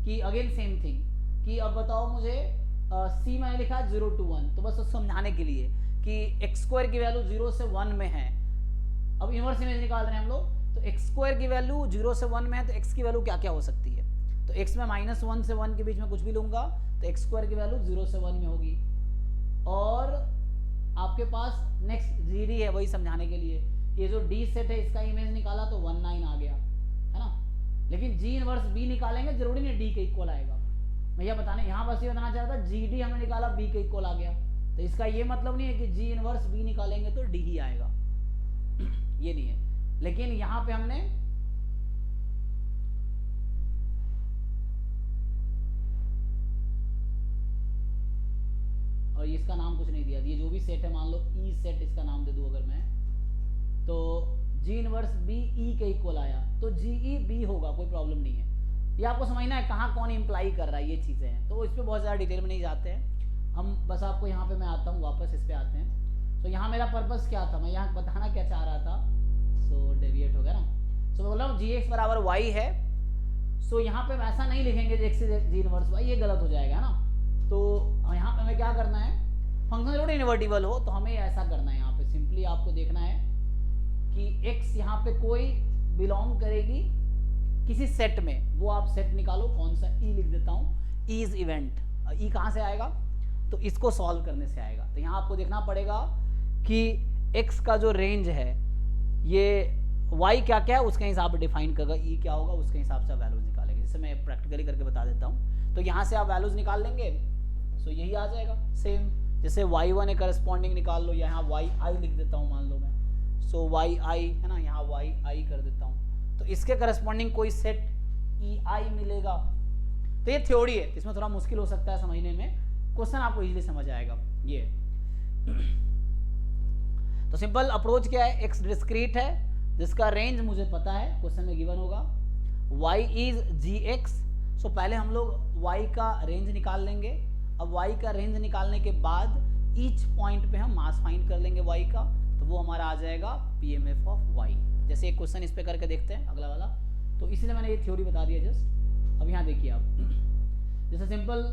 कि अगेन सेम थिंग कि अब बताओ मुझे सी मैंने लिखा है 0 to 1, तो बस उसको समझाने के लिए कि एक्स स्क्वायर की वैल्यू 0 से 1 में है। अब इनवर्स इमेज निकाल रहे हैं हम लोग, तो एक्स स्क्वायर की वैल्यू 0 से 1 में है तो एक्स की वैल्यू क्या क्या हो सकती है? तो एक्स में -1 से 1 के बीच में कुछ भी लूंगा तो एक्स स्क्वायर की वैल्यू 0 से 1 में होगी। और आपके पास नेक्स्ट जी डी है, वही समझाने के लिए, ये जो डी सेट है इसका इमेज निकाला तो 1 9 आ गया, है ना। लेकिन जी इनवर्स बी निकालेंगे जरूरी नहीं डी के इक्वल आएगा, भैया बताने यहाँ बस ये बताना चाह रहा था जी डी हमने निकाला बी के इक्वल आ गया, तो इसका ये मतलब नहीं है कि जी इनवर्स बी निकालेंगे तो डी ही आएगा ये नहीं है। लेकिन यहाँ पे हमने और इसका नाम कुछ नहीं दिया, ये जो भी सेट है मान लो ई सेट इसका नाम दे दूं अगर मैं, तो जी इनवर्स बी ई के इक्वल आया तो जी ई बी होगा, कोई प्रॉब्लम नहीं है। ये आपको समझना है कहाँ कौन इंप्लाई कर रहा है, ये चीज़ें हैं, तो इस पर बहुत ज़्यादा डिटेल में नहीं जाते हैं हम, बस आपको यहाँ पे मैं आता हूँ वापस इस पे आते हैं। तो यहाँ मेरा पर्पस क्या था, मैं यहाँ बताना क्या चाह रहा था, सो डेविएट हो गया ना। सो मैं बोल रहा हूँ जी एक्स बराबर वाई है, सो यहाँ पे वैसा नहीं लिखेंगे एक्स जी इनवर्स वाई, ये गलत हो जाएगा ना। तो यहाँ पे हमें क्या करना है, फंक्शन जरूर इन्वर्टिबल हो तो हमें ऐसा करना है, यहाँ पे सिंपली आपको देखना है कि x यहाँ पे कोई बिलोंग करेगी किसी सेट में, वो आप सेट निकालो, कौन सा ई लिख देता हूँ, ई इज इवेंट। ई कहाँ से आएगा, तो इसको सॉल्व करने से आएगा। तो यहाँ आपको देखना पड़ेगा कि x का जो रेंज है ये y क्या क्या है उसके हिसाब से डिफाइन करेगा, ई क्या होगा उसके हिसाब से वैल्यूज निकालेंगे, जैसे मैं प्रैक्टिकली करके बता देता हूँ। तो यहाँ से आप वैल्यूज निकाल लेंगे, सो यही आ जाएगा सेम, जैसे y1 करस्पॉन्डिंग निकाल लो, यहाँ yi लिख देता हूँ मान लो मैं, सो yi है ना, यहाँ yi कर देता हूँ, तो इसके करस्पॉन्डिंग कोई सेट ei मिलेगा। तो ये थ्योरी है, इसमें थोड़ा मुश्किल हो सकता है समझने में, क्वेश्चन आपको इजीली समझ आएगा। ये तो सिंपल अप्रोच क्या है, x डिस्क्रीट है जिसका रेंज मुझे पता है, क्वेश्चन में गिवन होगा, y इज gx। सो पहले हम लोग y का रेंज निकाल लेंगे। अब y का रेंज निकालने के बाद ईच पॉइंट पे हम मास फाइंड कर लेंगे y का, तो वो हमारा आ जाएगा pmf ऑफ y। जैसे एक क्वेश्चन इस पे करके देखते हैं अगला वाला, तो इसलिए मैंने ये थ्योरी बता दिया जस्ट। अब यहाँ देखिए आप, जैसे सिंपल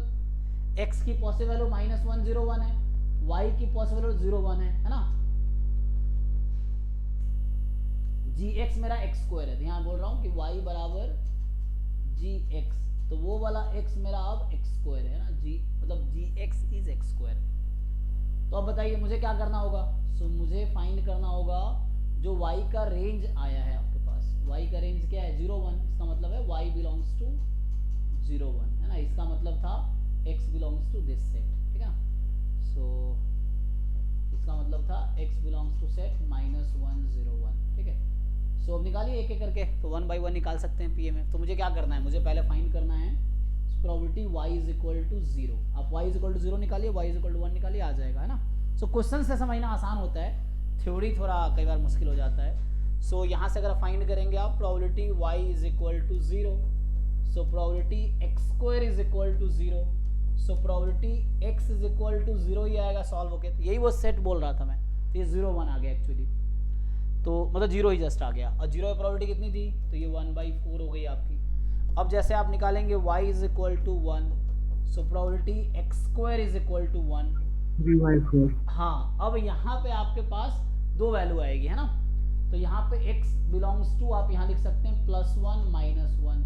x की पॉसिबल वैल्यू -1 0 1 है, y की पॉसिबल वैल्यू 0 1 है ना। gx मेरा x स्क्वायर है, तो यहाँ बोल रहा हूँ कि y बराबर gx, तो वो वाला x मेरा अब x स्क्वायर है ना, g मतलब gx इज x स्क्वायर। तो अब बताइए मुझे क्या करना होगा। सो मुझे फाइंड करना होगा जो y का रेंज आया है आपके पास। y का रेंज क्या है 0 1, इसका मतलब है y बिलोंग्स टू 0 1 है ना, इसका मतलब था x belongs to this set, ठीक है। सो इसका मतलब था x बिलोंग्स टू सेट -1 0 1, ठीक है। सो अब निकालिए एक एक करके, तो 1 बाई 1 निकाल सकते हैं PMF। तो मुझे क्या करना है, मुझे पहले फाइंड करना है probability y is equal to 0। आप y इज इक्वल टू 0 निकालिए, y इज इक्वल टू 1 निकालिए, आ जाएगा, है ना। सो क्वेश्चन से समझना आसान होता है, थ्योरी थोड़ा कई बार मुश्किल हो जाता है। सो यहाँ से अगर फाइंड करेंगे आप probability y is equal to 0, so probability x square is equal to 0, so probability x is equal to 0 ही आएगा सॉल्व होके। तो यही वो सेट बोल रहा था मैं, तो ये 0 1 आ गया एक्चुअली, तो मतलब 0 ही जस्ट आ गया। और 0 की प्रोबेबिलिटी कितनी थी, तो ये 1/4 हो गई आपकी। अब जैसे आप निकालेंगे y is equal to 1, so probability x square is equal to 1 3/4। हाँ, अब यहाँ पे आपके पास दो वैल्यू आएगी, है ना। तो यहाँ पे x बिलोंग्स टू आप यहाँ लिख सकते हैं +1 -1,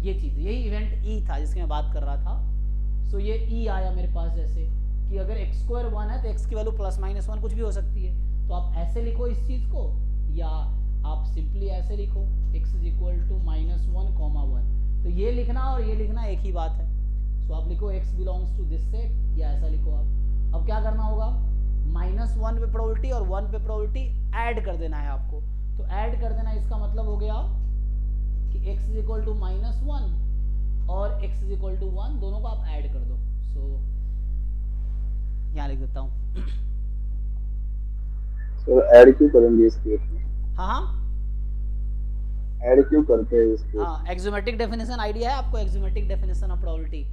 ये चीज़, यही इवेंट e था जिसकी मैं बात कर रहा था। सो ये e आया मेरे पास, जैसे कि अगर x स्क्वायर 1 है तो x की वैल्यू +-1 कुछ भी हो सकती है। तो आप ऐसे लिखो इस चीज़ को, या आप सिंपली ऐसे लिखो x इज इक्वल टू -1, 1। तो ये लिखना और ये लिखना एक ही बात है। सो आप लिखो x belongs to this set, या ऐसा लिखो आप। अब क्या करना होगा, -1 पे प्रोबेबिलिटी और 1 पे प्रोबेबिलिटी ऐड कर देना है आपको। तो ऐड कर देना, इसका मतलब हो गया कि x इज इक्वल टू -1 और x इज इक्वल टू 1, दोनों को आप ऐड कर दो। सो यहाँ लिख देता हूँ। सर ऐड क्यों करेंगे इस केस में? हाँ हाँ ऐड क्यों करते हैं इस केस? हाँ, एक्सोमेट्रिक डेफिनेशन आइडिया है आपको, axiomatic definition of probability,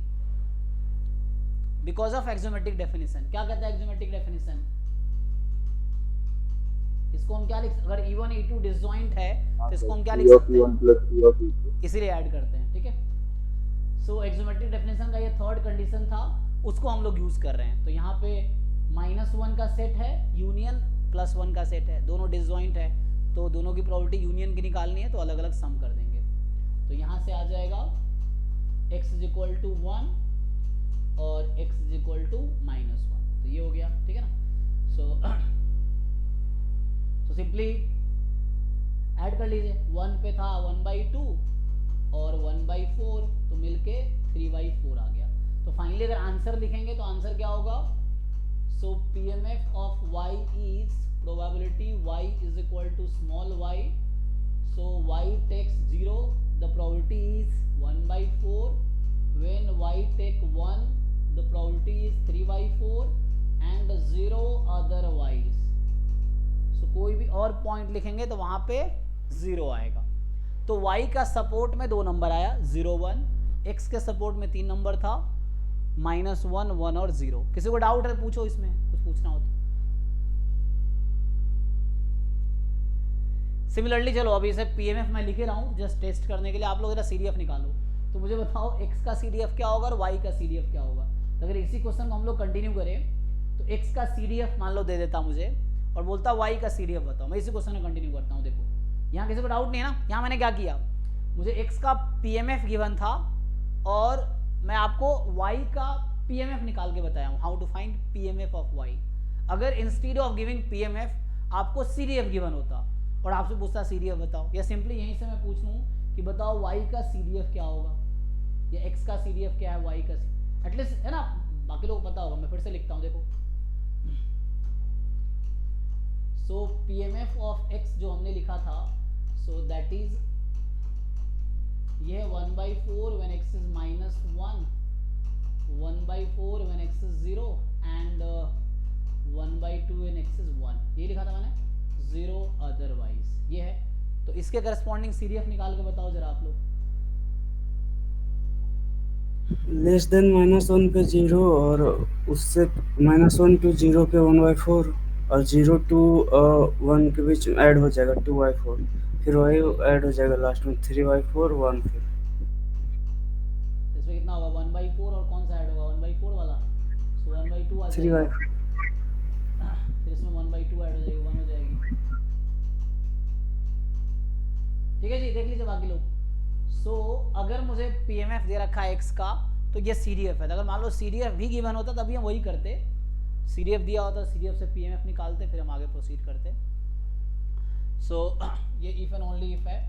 because of axiomatic definition. क्या कहता है एक्सोमेट्रिक डेफिनेशन, इसको हम क्या लिख, अगर E1 E2 डिसजॉइंट है तो इसको हम क्या लिख सकते हैं, इसीलिए ऐड करते हैं, ठीक है। सो एक्सोमेट्रिक डेफिनेशन का ये थर्ड कंडीशन था, उसको हम लोग यूज कर रहे हैं। तो यहाँ पे -1 का सेट है यूनियन +1 का सेट है, दोनों डिसजॉइंट है, तो दोनों की प्रोबेबिलिटी यूनियन की निकालनी है, तो अलग अलग सम कर देंगे। तो यहाँ से आ जाएगा x इज इक्वल टू 1 और x इज इक्वल टू -1, तो ये हो गया, ठीक है ना। सो सिंपली ऐड कर लीजिए, 1 पे था 1/2 और 1/4, तो मिलके 3/4 आ गया। तो फाइनली अगर आंसर लिखेंगे तो आंसर क्या होगा, सो PMF of y is probability y is equal to small y, so y takes 0, the probability is 1/4, when y take 1 the probability is 3/4 and 0 otherwise। so कोई भी और पॉइंट लिखेंगे तो वहां पे 0 आएगा। तो y का सपोर्ट में 2 नंबर आया 0 1, x के सपोर्ट में 3 नंबर था -1 1 और 0। किसी को डाउट है पूछो, इसमें कुछ पूछना हो तो। सिमिलरली चलो अभी इसे PMF मैं लिखे रहा हूँ जस्ट टेस्ट करने के लिए, आप लोग जरा CDF निकालो। तो मुझे बताओ x का CDF क्या होगा और y का CDF क्या होगा। तो अगर इसी क्वेश्चन को हम लोग कंटिन्यू करें तो x का CDF मान लो दे देता मुझे और बोलता y का CDF बताओ। मैं इसी क्वेश्चन में कंटिन्यू करता हूँ। देखो यहाँ किसी को डाउट नहीं है ना, यहाँ मैंने क्या किया, मुझे x का PMF गिवन था और मैं आपको y का PMF निकाल के बताया हूँ, how to find PMF of y। अगर इंस्टीड ऑफ गिविंग PMF आपको CDF गिवन होता और आपसे पूछता CDF बताओ, या सिंपली यहीं से मैं पूछ लूँ कि बताओ y का CDF क्या होगा या x का CDF क्या है, y का एटलीस्ट, है ना, बाकी लोग पता होगा। मैं फिर से लिखता हूँ, देखो। सो PMF ऑफ x जो हमने लिखा था, सो दैट इज ये 1/4 when x is -1, 1/4 when x is 0 and 1/2 when x is 1, ये लिखा था मैंने, 0 अदरवाइज ये है। तो इसके करस्पॉन्डिंग CDF निकाल के बताओ जरा आप लोग। लेस देन -1 पे 0 और उससे -1 to 0 के 1/4 और 0 to 1 के बीच ऐड हो जाएगा 2/4, फिर वही ऐड हो जाएगा लास्ट में 3/4 1। फिर इसमें कितना होगा 1/4 और कौन सा ऐड होगा 1/4 वाला, सो 1/2 आ जाएगा, 3/4। फिर इसमें 1/2 ऐड हो जाएगी, 1 हो जाएगी। ठीक है जी, देख लीजिए बाकी लोग। सो अगर मुझे PMF दे रखा है x का तो ये CDF है। अगर मान लो CDF भी गिवन होता तभी हम वही करते। CDF दिया होता CDF से PMF निकालते, फिर हम आगे प्रोसीड करते। सो ये इफ एंड ओनली इफ है,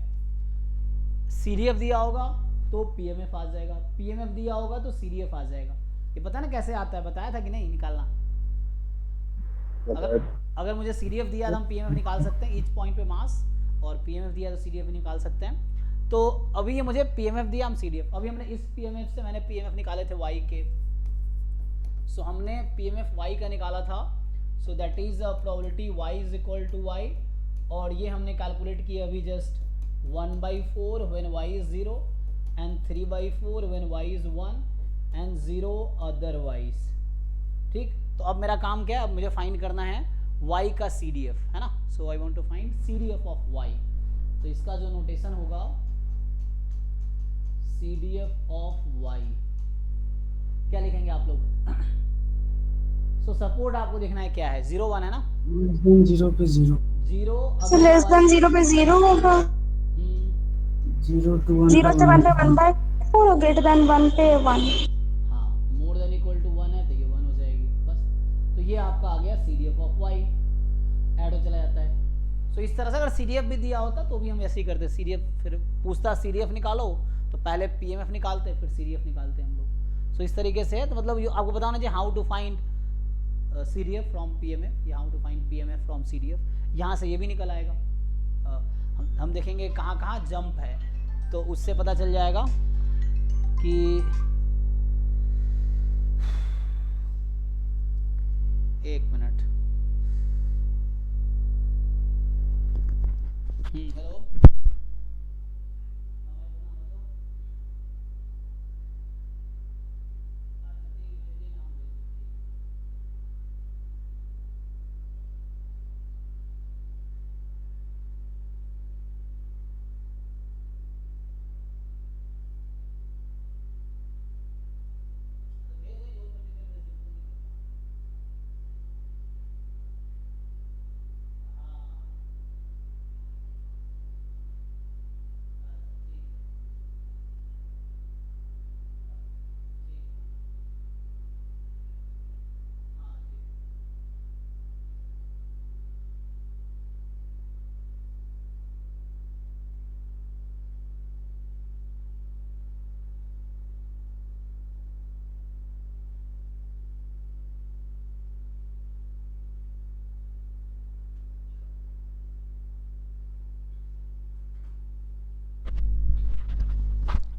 CDF दिया होगा तो PMF आ जाएगा, PMF दिया होगा तो CDF आ जाएगा। ये पता ना कैसे आता है, बताया था कि नहीं निकालना? अगर मुझे CDF दिया तो हम PMF निकाल सकते हैं ईच पॉइंट पे मास, और PMF दिया तो CDF भी निकाल सकते हैं। तो अभी ये मुझे PMF दिया, हम CDF, अभी हमने इस PMF से मैंने PMF निकाले थे y के। सो हमने PMF y का निकाला था, so that is probability y is equal to y, और ये हमने कैलकुलेट किया अभी just 1/4 when y is 0 and 3/4 when y is 1 and 0 otherwise. ठीक, तो अब मेरा काम क्या है, अब मुझे फाइंड करना है y का CDF, है ना। So I want to find CDF of y। तो इसका जो नोटेशन होगा CDF ऑफ y, क्या लिखेंगे आप लोग? सो सपोर्ट आपको देखना है क्या है, 0 1 है ना, 0 पे 0, 0 सो लेस देन 0 पे 0 होगा, 0 to 1 0 से 1 पे 1/4 और ग्रेटर देन 1 पे 1। हाँ, मोर देन इक्वल टू 1 है तो ये 1 हो जाएगी बस। तो ये आपका आ गया CDF ऑफ y, ऐड हो चला जाता है। सो इस तरह से अगर CDF भी दिया होता तो भी हम ऐसे ही करते, CDF फिर पूछता CDF निकालो तो पहले PMF निकालते फिर CDF निकालते हम लोग। सो इस तरीके से, तो मतलब आपको बताना चाहिए how to find CDF from PMF या how to find PMF from CDF। यहाँ से ये भी निकल आएगा, हम देखेंगे कहाँ कहाँ जंप है, तो उससे पता चल जाएगा कि एक मिनट। हेलो,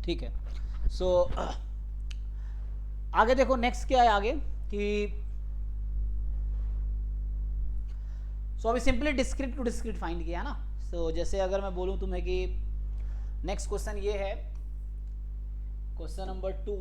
ठीक है। सो आगे देखो नेक्स्ट क्या है आगे कि अभी simply discrete to discrete find किया है ना। सो जैसे अगर मैं बोलूं तुम्हें कि नेक्स्ट क्वेश्चन ये है, क्वेश्चन नंबर 2,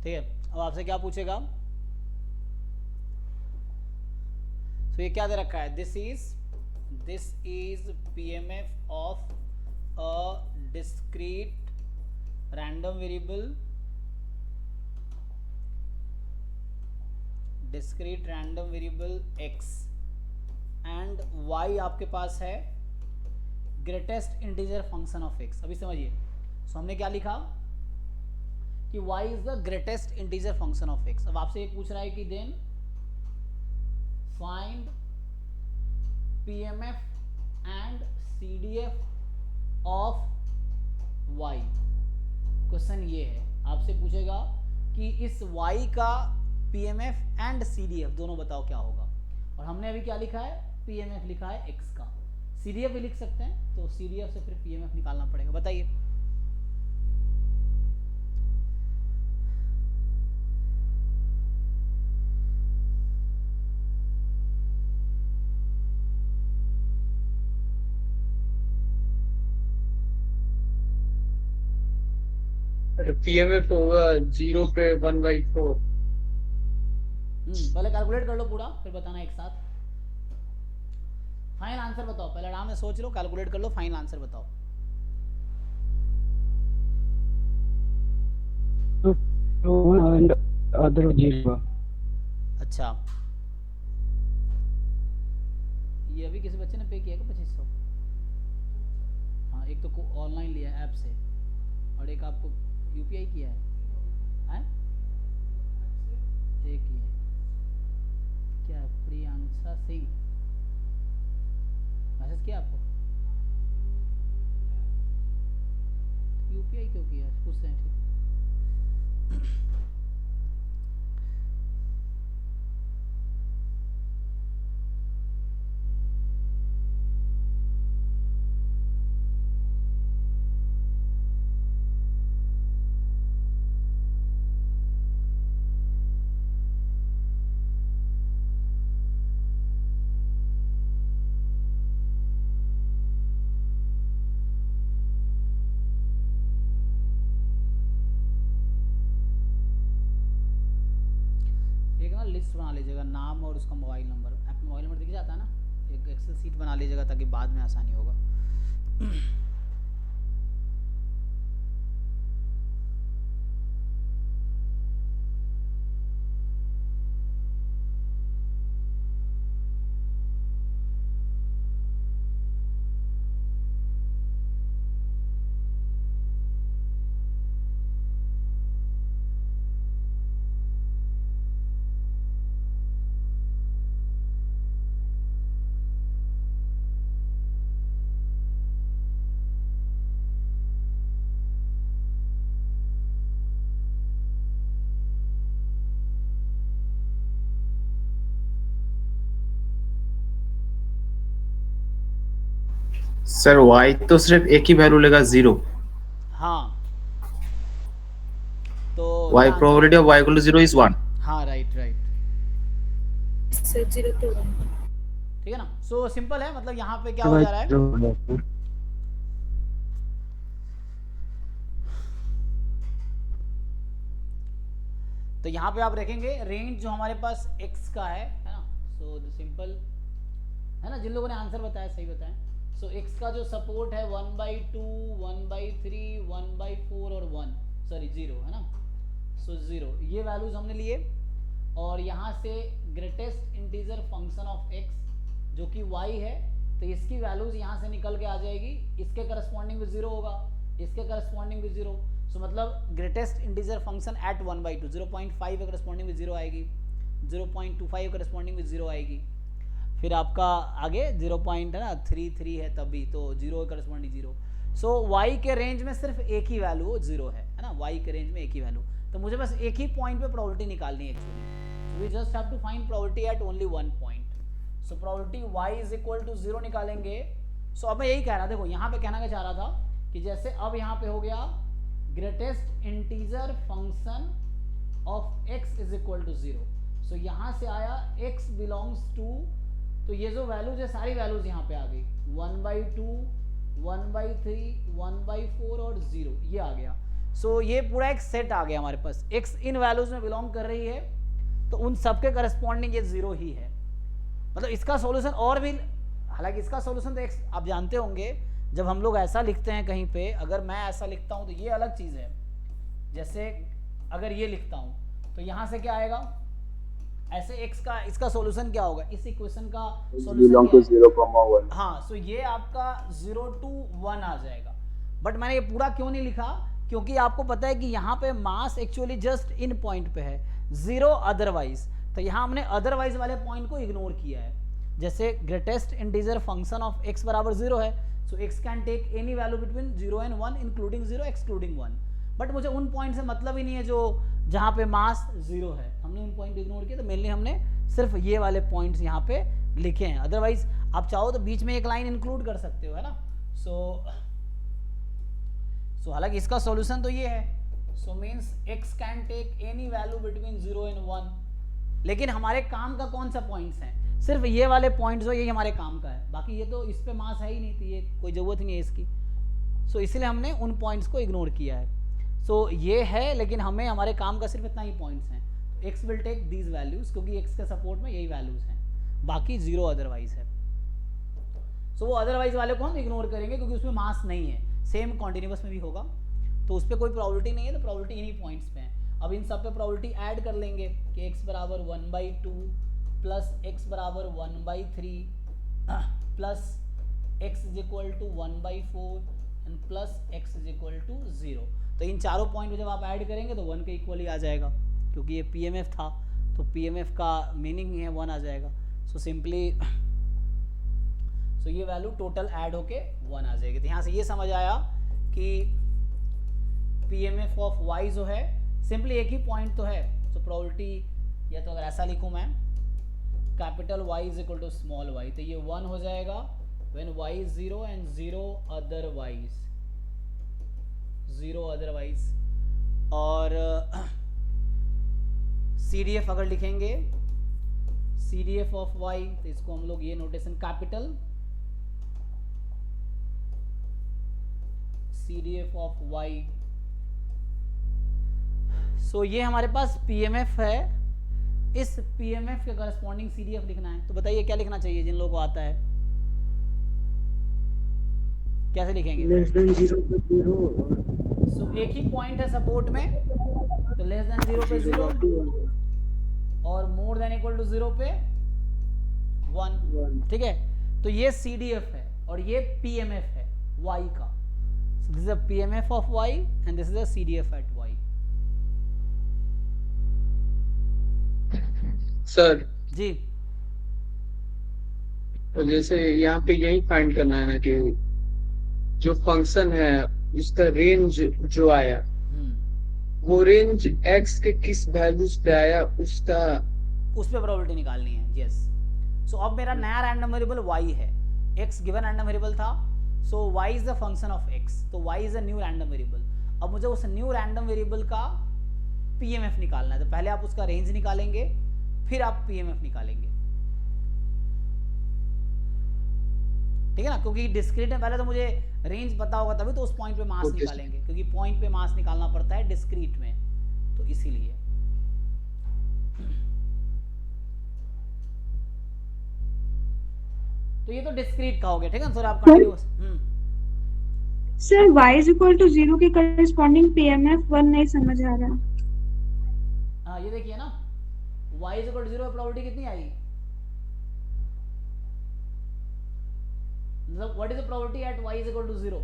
ठीक है। अब आपसे क्या पूछेगा, तो ये क्या दे रखा है, this is PMF of a discrete random variable, x and y आपके पास है greatest integer function of x। अभी समझिए, सो हमने क्या लिखा कि y is the greatest integer function of x। अब आपसे ये पूछ रहा है कि then find PMF and CDF of y। Question ये है, आपसे पूछेगा कि इस y का PMF एंड CDF दोनों बताओ क्या होगा। और हमने अभी क्या लिखा है, PMF लिखा है x का, CDF भी लिख सकते हैं, तो CDF से फिर PMF निकालना पड़ेगा। बताइए सर पीएमएफ होगा 0 पे 1/4। पहले कैलकुलेट कर लो पूरा, फिर बताना एक साथ। फाइनल आंसर बताओ, पहले आराम में सोच लो, कैलकुलेट कर लो, फाइनल आंसर बताओ। and other 0। अच्छा, ये अभी किसी बच्चे ने पे किया क्या 2500? हाँ, एक तो ऑनलाइन लिया ऐप से और एक आपको यूपीआई किया है? एक ही है क्या? प्रियांशा सिंह मैसेज किया आपको? यूपीआई क्यों किया पूछते हैं, ठीक। एक ना लिस्ट बना लीजिएगा, नाम और उसका मोबाइल नंबर, ऐप में मोबाइल नंबर दिख जाता है ना, एक एक्सेल सीट बना लीजिएगा ताकि बाद में आसानी होगा। सर y तो सिर्फ एक ही वैल्यू लेगा 0। हाँ, तो y क्या probability of y equal to 0 is 1। हाँ, राइट राइट, सर 0 to 1। ठीक है ना। सो सिंपल है, मतलब यहाँ पे क्या हो जा रहा है, तो यहाँ पे आप रखेंगे रेंज जो हमारे पास x का है ना। सो सिंपल है ना, जिन लोगों ने आंसर बताया सही बताएं। सो x का जो सपोर्ट है 1/2, 1/3, 1/4 और 0 है ना। सो 0 ये वैल्यूज हमने लिए और यहाँ से greatest integer function of x जो कि y है, तो इसकी वैल्यूज यहाँ से निकल के आ जाएगी, इसके करस्पॉन्डिंग भी 0 होगा, इसके करस्पॉन्डिंग भी 0। सो मतलब ग्रेटेस्ट इंटीजर फंक्शन एट 1/2 0.5 के करस्पॉन्डिंग भी 0 आएगी, 0.25 करस्पॉन्डिंग भी 0 आएगी, फिर आपका आगे 0.33 है तभी तो 0 करस्पॉन्डिंग 0। सो y के रेंज में सिर्फ एक ही वैल्यू 0 है ना, y के रेंज में एक ही वैल्यू, तो मुझे बस एक ही पॉइंट पे प्रोबेबिलिटी निकालनी है actually. We just have to find probability at only one point. So probability y is equal to 0 निकालेंगे। सो अब मैं यही कह रहा, देखो यहाँ पे कहना क्या चाह रहा था कि जैसे अब यहाँ पे हो गया greatest integer function of x is equal to 0। So यहाँ से आया x बिलोंग्स टू, तो ये जो वैल्यूज है सारी वैल्यूज यहाँ पे आ गई 1/2, 1/3, 1/4 और 0 ये आ गया। सो ये पूरा एक सेट आ गया हमारे पास, x इन वैल्यूज में बिलोंग कर रही है तो उन सबके करस्पॉन्डिंग ये 0 ही है। मतलब इसका सॉल्यूशन और भी, हालांकि इसका सॉल्यूशन तो x आप जानते होंगे, जब हम लोग ऐसा लिखते हैं कहीं पे, अगर मैं ऐसा लिखता हूं तो ये अलग चीज है, जैसे अगर ये लिखता हूं तो यहां से क्या आएगा, ऐसे x का इसका सॉल्यूशन क्या होगा, इस इक्वेशन का सॉल्यूशन क्या है? 0,1। हाँ, सो ये आपका 0 to 1 आ जाएगा। बट मैंने ये पूरा क्यों नहीं लिखा, क्योंकि आपको पता है कि यहाँ पे मास एक्चुअली जस्ट इन पॉइंट पे है, 0 अदरवाइज, तो यहाँ हमने अदरवाइज वाले पॉइंट को इग्नोर किया है। जैसे greatest integer function of x बराबर 0 है, so x can take any value between 0 and 1 including 0 excluding 1। But मुझे उन पॉइंट से मतलब ही नहीं है जो जहाँ पे मास 0 है, हमने उन पॉइंट इग्नोर किए, तो मेनली हमने सिर्फ ये वाले पॉइंट्स यहाँ पे लिखे हैं। अदरवाइज आप चाहो तो बीच में एक लाइन इंक्लूड कर सकते हो, है ना। सो हालांकि इसका सॉल्यूशन तो ये है, so means x can take any value between 0 and 1। लेकिन हमारे काम का कौन सा पॉइंट्स हैं, सिर्फ ये वाले पॉइंट्स हो, यही हमारे काम का है, बाकी ये तो इस पे मास है ही नहीं, तो ये कोई ज़रूरत नहीं है इसकी। सो इसलिए हमने उन पॉइंट्स को इग्नोर किया है। सो ये है, लेकिन हमें हमारे काम का सिर्फ इतना ही पॉइंट्स हैं। X will take these values, क्योंकि एक्स के सपोर्ट में यही वैल्यूज हैं, बाकी जीरो अदरवाइज है। सो वो अदरवाइज वाले को हम इग्नोर करेंगे क्योंकि उसमें मास नहीं है। सेम कॉन्टिन्यूस में भी होगा, तो उस पर कोई प्रॉबिलिटी नहीं है, तो प्रॉबिलिटी इन्हीं पॉइंट्स पे है। अब इन सब पे प्रॉबिलिटी ऐड कर लेंगे कि x बराबर 1/2 प्लस x बराबर 1/3 plus x is equal to 1/4 and plus x is equal to 0। तो इन चारों पॉइंट में जब आप ऐड करेंगे तो 1 के इक्वल ही आ जाएगा, क्योंकि ये PMF था, तो PMF का मीनिंग ही है 1 आ जाएगा। सो सिंपली ये वैल्यू टोटल ऐड होके 1 आ जाएगी। तो यहाँ से ये समझ आया कि PMF ऑफ y जो है सिंपली एक ही पॉइंट तो है, तो प्रोबेबिलिटी, या तो अगर ऐसा लिखूँ मैं, capital Y is equal to small y, तो ये 1 हो जाएगा when y is 0 and 0 otherwise. और CDF अगर लिखेंगे CDF ऑफ y, तो इसको हम लोग ये notation capital CDF of y। सो ये हमारे पास PMF है, इस PMF के करस्पॉन्डिंग CDF लिखना है। तो बताइए क्या लिखना चाहिए जिन लोगों को आता है, कैसे लिखेंगे? लेस देन 0 पे 0। सो एक ही पॉइंट है सपोर्ट में, तो लेस देन 0 पे 0 और मोर देन इक्वल टू 0 पे 1। ठीक है, तो ये CDF है और ये PMF है y का। So this is a PMF of y and this is a CDF at y. Sir ji तो जैसे यहाँ पे यही फाइंड करना है ना कि जो फंक्शन है उसका रेंज जो आया वो रेंज x के किस वैल्यूज पे आया उसका, उस पे प्रोबेबिलिटी निकालनी है। यस, सो अब मेरा नया रैंडम वेरिएबल y है, x गिवन रैंडम वेरिएबल था, सो y is the function of x, तो y is a new random variable. अब मुझे उस न्यू रैंडम वेरिएबल का PMF निकालना है, तो पहले आप उसका रेंज निकालेंगे, फिर आप PMF निकालेंगे। ठीक है ना, क्योंकि डिस्क्रीट में पहले तो मुझे रेंज पता होगा तभी तो उस पॉइंट पे मास निकालेंगे, क्योंकि पॉइंट पे मास निकालना पड़ता है डिस्क्रीट में, तो इसीलिए। तो ये तो डिस्क्रीट का हो गया। ठीक है, सर आप continuous. Sir y is equal to 0 के करस्पॉन्डिंग PMF 1 नहीं समझ आ रहा। हाँ ये देखिए ना, y is equal to 0 probability कितनी आई, मतलब what is the probability at y is equal to 0?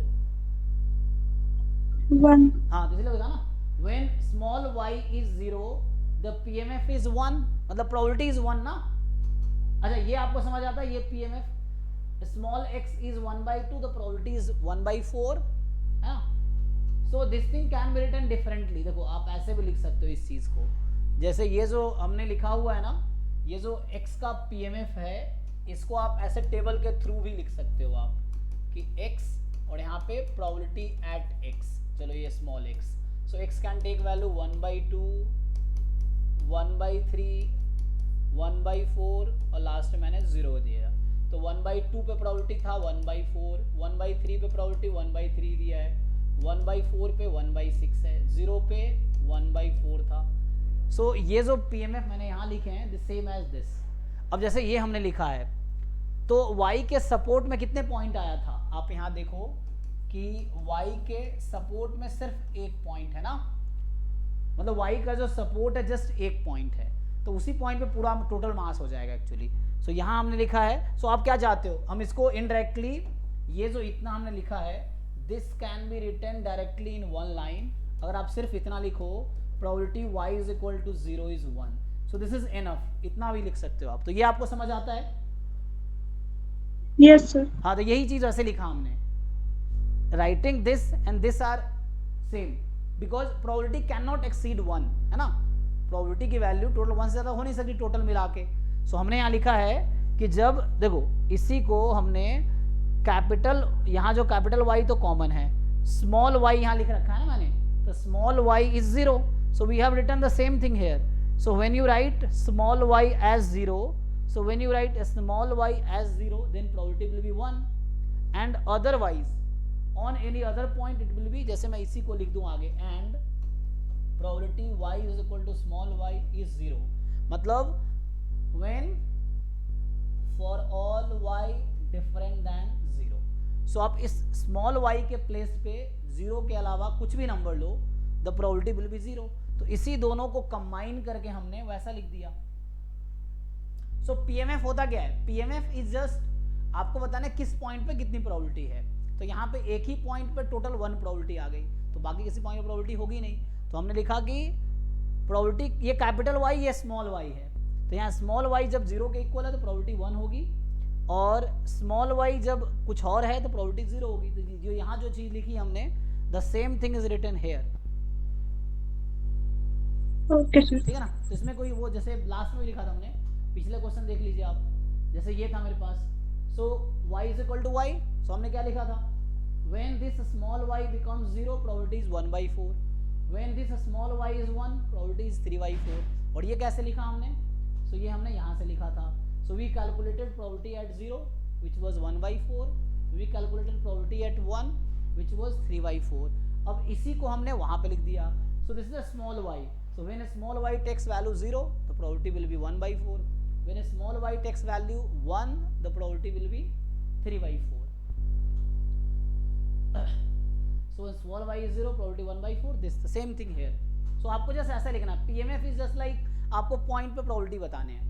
1। हाँ, तो इसलिए होगा ना, when small y is 0 the PMF is 1, मतलब प्रोबेबिलिटी इज 1 ना। अच्छा ये आपको समझ आता है, ये PMF small x is 1/2, the probability is 1/4 है ना। So this thing can be written differently. देखो आप ऐसे भी लिख सकते हो इस चीज को, जैसे ये जो हमने लिखा हुआ है ना, ये जो x का PMF है, इसको आप ऐसे टेबल के थ्रू भी लिख सकते हो आप कि x और यहाँ पे प्रोबेबिलिटी एट x, चलो ये small x, so x can take value 1/2, 1/3, 1/4 और लास्ट में मैंने 0 दिया, तो 1/2 पे प्रोबेबिलिटी था 1/4, 1/3 पे प्रोबेबिलिटी 1/3 दिया है, 1/4 पे 1/6 है, 0 पे 1/4 था। सो ये जो PMF मैंने यहाँ लिखे हैं दिस सेम एज दिस। अब जैसे ये हमने लिखा है, तो y के सपोर्ट में कितने पॉइंट आया था, आप यहाँ देखो कि y के सपोर्ट में सिर्फ एक पॉइंट है ना, मतलब y का जो सपोर्ट है जस्ट एक पॉइंट है, तो उसी पॉइंट पे पूरा टोटल मास हो जाएगा एक्चुअली। सो यहाँ हमने लिखा है, सो आप क्या चाहते हो, हम इसको इनडायरेक्टली, ये जो इतना हमने लिखा है this can be written directly in one line. अगर आप सिर्फ इतना लिखो probability y is equal to 0 is 1, so this is enough, इतना भी लिख सकते हो आप। तो ये आपको समझ आता है? Yes sir. हाँ, तो यही चीज ऐसे लिखा हमने, writing this and this are same because probability can not exceed 1 है ना, प्रोबेबिलिटी की वैल्यू टोटल 1 से ज्यादा हो नहीं सकती टोटल मिला के। सो हमने यहाँ लिखा है कि जब देखो इसी को हमने कैपिटल, यहाँ जो कैपिटल Y तो कॉमन है, स्मॉल y यहाँ लिख रखा है ना मैंने, तो small y is 0, so we have written the same thing here. So when you write small y as 0, so when you write a small y as 0 then probability will be 1, and otherwise on any other point it will be, जैसे मैं इसी को लिख दूं आगे, and probability y is equal to small y is 0, मतलब when for all y different then 0। So आप इस स्मॉल y के प्लेस पे 0 के अलावा कुछ भी number low, the probability will be 0। तो इसी दोनों को कंबाइन करके हमने वैसा लिख दिया। सो पीएमएफ होता क्या है? पीएमएफ इज जस्ट आपको बताना है किस पॉइंट पे कितनी प्रोबेबिलिटी है। तो यहाँ पे एक ही पॉइंट पे टोटल 1 प्रोबेबिलिटी आ गई, तो बाकी किसी पॉइंट पे प्रोबेबिलिटी होगी नहीं। तो हमने लिखा कि प्रोबेबिलिटी ये कैपिटल Y ये स्मॉल y है, तो यहाँ स्मॉल y जब 0 के इक्वल है तो प्रोबेबिलिटी 1 होगी, और स्मॉल y जब कुछ और है तो प्रोबेबिलिटी 0 होगी। तो जो यहाँ जो चीज लिखी हमने, the same thing is written here. Okay sir. ठीक है ना? तो इसमें कोई वो जैसे लास्ट में लिखा था हमने, पिछले क्वेश्चन देख लीजिए आप, जैसे ये था मेरे पास, so y is equal to y, so हमने क्या लिखा था, when this small y becomes 0 probability is 1/4, when this small y is 1 probability is 3/4। और ये कैसे लिखा हमने? सो ये हमने यहाँ से लिखा था, so we calculated probability at 0 which was 1/4, we calculated probability at 1 which was 3/4। अब इसी को हमने वहाँ पे लिख दिया। So this is a small y, so when a small y takes value 0 the probability will be 1/4, when a small y takes value 1 the probability will be 3/4। so when small y is 0 probability 1/4, this the same thing here। so आपको just ऐसा लिखना है, pmf is just like आपको point पे probability बताने हैं।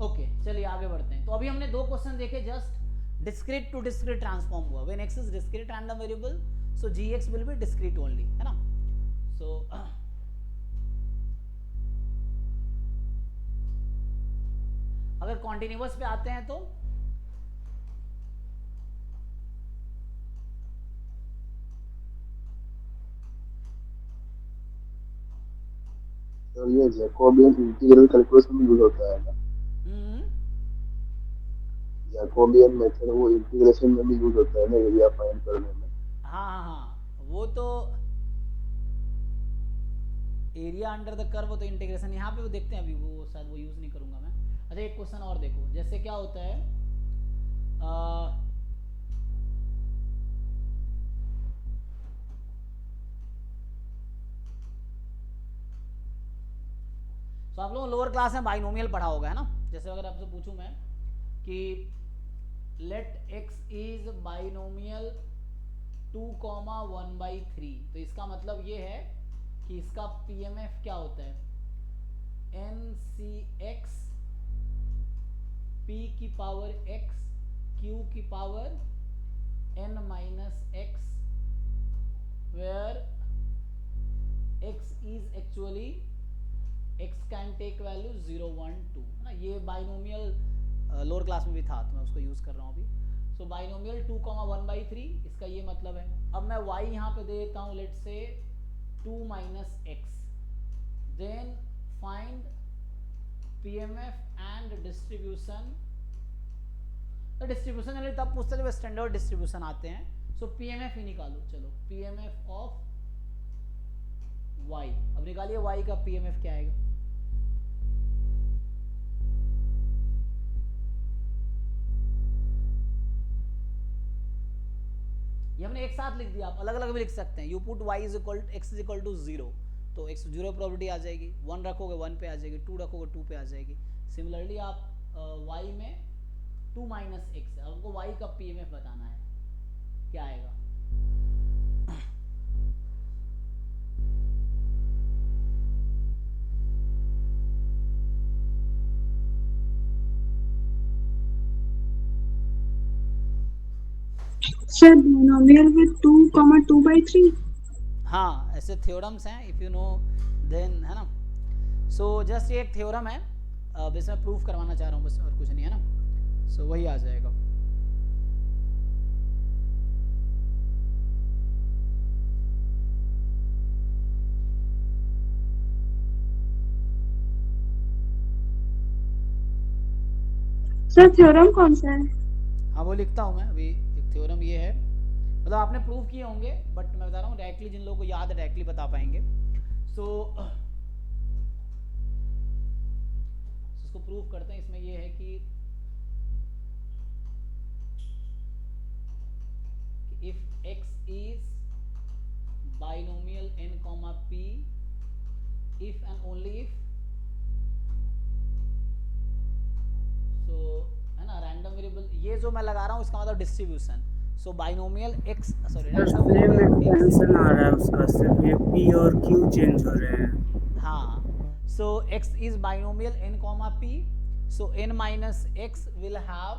Okay चलिए आगे बढ़ते हैं। तो अभी हमने 2 क्वेश्चन देखे, just discrete to discrete transform हुआ, when x is discrete random variable so gx will be discrete only, है ना? So अगर कॉन्टिन्यूअस पे आते हैं तो तो ये जैकोबियन इंटीग्रल कैलकुलस में यूज होता है ना, जैकोबियन मेथड वो इंटीग्रेशन में भी यूज होता है ना, एरिया फाइंड करने में। हाँ वो तो एरिया अंडर द कर्व, तो इंटीग्रेशन यहाँ पे वो देखते हैं, अभी वो शायद वो यूज नहीं करूंगा मैं। अच्छा एक क्वेश्चन और देखो, जैसे क्या होता है तो आप लोग लोअर क्लास में बाइनोमियल पढ़ा होगा, है ना? जैसे अगर आपसे पूछूं मैं कि लेट x इज बाइनोमियल 2,1/3, तो इसका मतलब ये है कि इसका पीएमएफ क्या होता है, NCX p की पावर x q की power n minus x, where x is actually x can take value 0, 1, 2, है ना? ये बाइनोमियल लोअर क्लास में भी था, तो मैं उसको यूज कर रहा हूँ अभी। सो बाइनोमियल 2,1/3 इसका ये मतलब है। अब मैं y यहाँ पे दे देता हूँ, let's say 2 minus x, then find PMF and distribution। तो डिस्ट्रीब्यूशन चलिए तब पूछते जब स्टैंडर्ड डिस्ट्रीब्यूशन आते हैं। सो PMF ही निकालो, चलो PMF ऑफ y, अब निकालिए y का PMF क्या आएगा। ये हमने एक साथ लिख दिया, आप अलग अलग भी लिख सकते हैं। You put y is equal x is equal to 0, तो x 0 प्रोबेबिलिटी आ जाएगी, 1 रखोगे 1 पे आ जाएगी, 2 रखोगे 2 पे आ जाएगी। सिमिलरली आप y में 2 माइनस x है, आपको y का पीएमएफ बताना है क्या आएगा। सर बाइनोमियल में 2,2/3। हाँ ऐसे थ्योरम्स हैं, इफ यू नो देन, है ना? सो जस्ट ये एक थ्योरम है, अब इसमें प्रूफ करवाना चाह रहा हूँ बस, और कुछ नहीं, है ना? सो वही आ जाएगा। सर थ्योरम कौन सा है? हाँ वो लिखता हूँ मैं अभी। एक थ्योरम ये है, मतलब आपने प्रूव किए होंगे, बट मैं बता रहा हूँ डायरेक्टली, जिन लोगों को याद है डायरेक्टली बता पाएंगे। सो इसको प्रूव करते हैं। इसमें ये है कि if x is binomial n comma p, if and only if, so है ना रैंडम वेरिएबल, ये जो मैं लगा रहा हूँ इसका मतलब distribution, so binomial x sorry sir same extension आ रहा है उसका, सिर्फ ये p और q चेंज हो रहे हैं। हाँ, सो x is binomial n comma p, so n minus x will have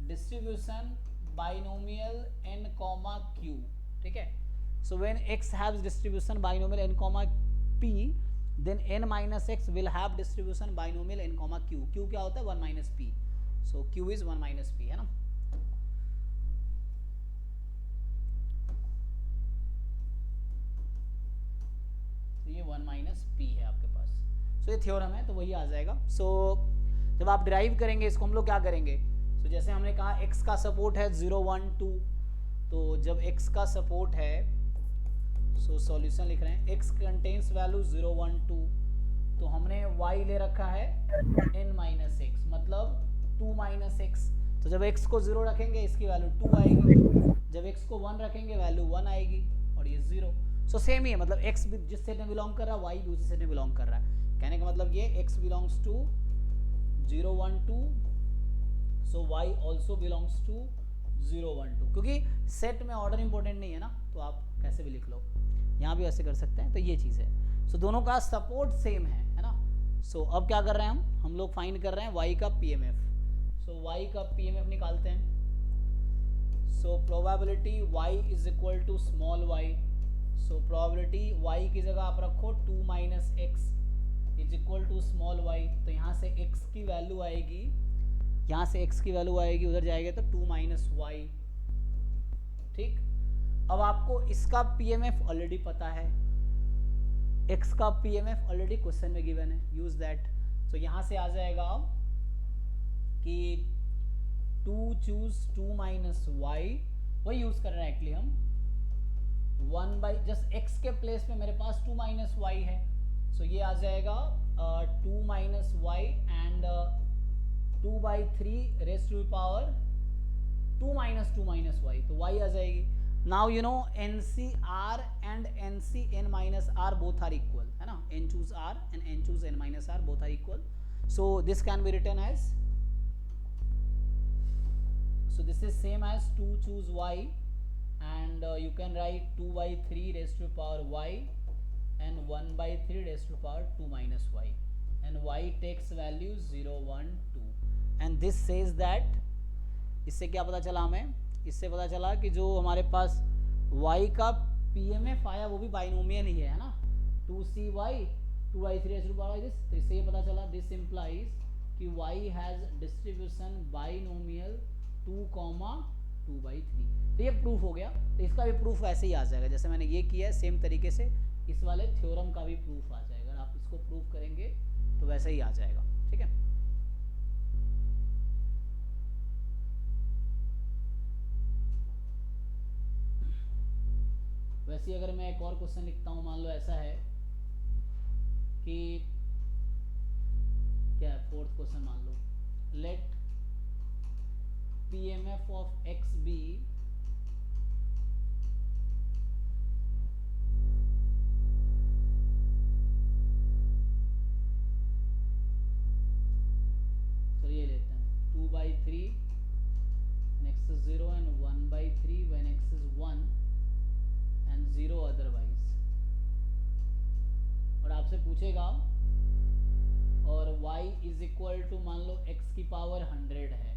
distribution binomial n comma q, ठीक है। so when x has distribution binomial n comma p, then n minus x will have distribution binomial n comma q, q क्या होता है 1 minus p, so q is 1 minus p, है ना। तो ये 1 minus p है आपके पास, so ये थ्योरम है तो वही आ जाएगा। so जब आप डिराइव करेंगे इसको हम लोग क्या करेंगे, so जैसे हमने कहा x का सपोर्ट है 0 1 2, तो जब x का सपोर्ट है, सो सॉल्यूशन लिख रहे हैं x कंटेन्स वैल्यू 0 1 2, तो हमने y ले रखा है n माइनस एक्स, मतलब 2 माइनस एक्स, तो जब x को 0 रखेंगे इसकी वैल्यू 2 आएगी, जब x को 1 रखेंगे वैल्यू 1 आएगी, और ये 0। सो सेम ही है, मतलब x भी जिस सेट में बिलोंग कर रहा है y भी उसी सेट में बिलोंग कर रहा है, कहने का मतलब ये x belongs to 0 1 2, so y also belongs to 0 1 2, क्योंकि सेट में ऑर्डर इंपॉर्टेंट नहीं है ना, तो आप कैसे भी लिख लो, यहाँ भी ऐसे कर सकते हैं, तो ये चीज़ है। सो दोनों का सपोर्ट सेम है ना। सो अब क्या कर रहे हैं हम लोग फाइंड कर रहे हैं y का pmf, सो y का pmf निकालते हैं। सो probability y is equal to small y, so probability y की जगह आप रखो 2 minus x is equal to small y, तो यहाँ से x की वैल्यू आएगी, यहाँ से x की वैल्यू आएगी, उधर जाएगा तो 2 माइनस वाई, ठीक। अब आपको इसका pmf ऑलरेडी पता है, x का pmf ऑलरेडी क्वेश्चन में गिवन है, यूज दैट। तो यहाँ से आ जाएगा कि 2 चूज 2 माइनस वाई, वही यूज कर रहे हैं एक्चुअली हम, 1 बाई जस्ट x के प्लेस पे मेरे पास 2 माइनस वाई है, सो ये आ जाएगा 2 minus y and 2 by 3 raise to power 2 minus y, तो y आ जाएगी। Now you know NCR and NCn minus r both are equal, है ना, n choose r and n choose n minus r both are equal, so this can be written as, so this is same as 2 choose y and you can write 2 by 3 raised to power y and 1 by 3 raised to power 2 minus y, and y takes value 0 1 2, and this says that, इससे क्या पता चला हमें, इससे पता चला कि जो हमारे पास y का pmf आया वो भी बाइनोमियल ही है ना, 2cy 2y3 raised to power this, तो इससे ये पता चला दिस इम्प्लाइज कि y हैज डिस्ट्रीब्यूशन बाइनोमियल 2, 2/3, तो ये प्रूफ हो गया। तो इसका भी प्रूफ वैसे ही आ जाएगा जैसे मैंने ये किया है, सेम तरीके से इस वाले थ्योरम का भी प्रूफ आ जाएगा, अगर आप इसको प्रूफ करेंगे तो वैसे ही आ जाएगा, ठीक है। वैसे अगर मैं एक और क्वेश्चन लिखता हूँ, मान लो ऐसा है कि क्या है, 4th क्वेश्चन मान लो, let pmf of x be तो ये लेते हैं 2 by 3 when x is 0 and 1 by 3 when x is 1 and 0 otherwise, और आपसे पूछेगा और y is equal to मान लो x की पावर 100 है,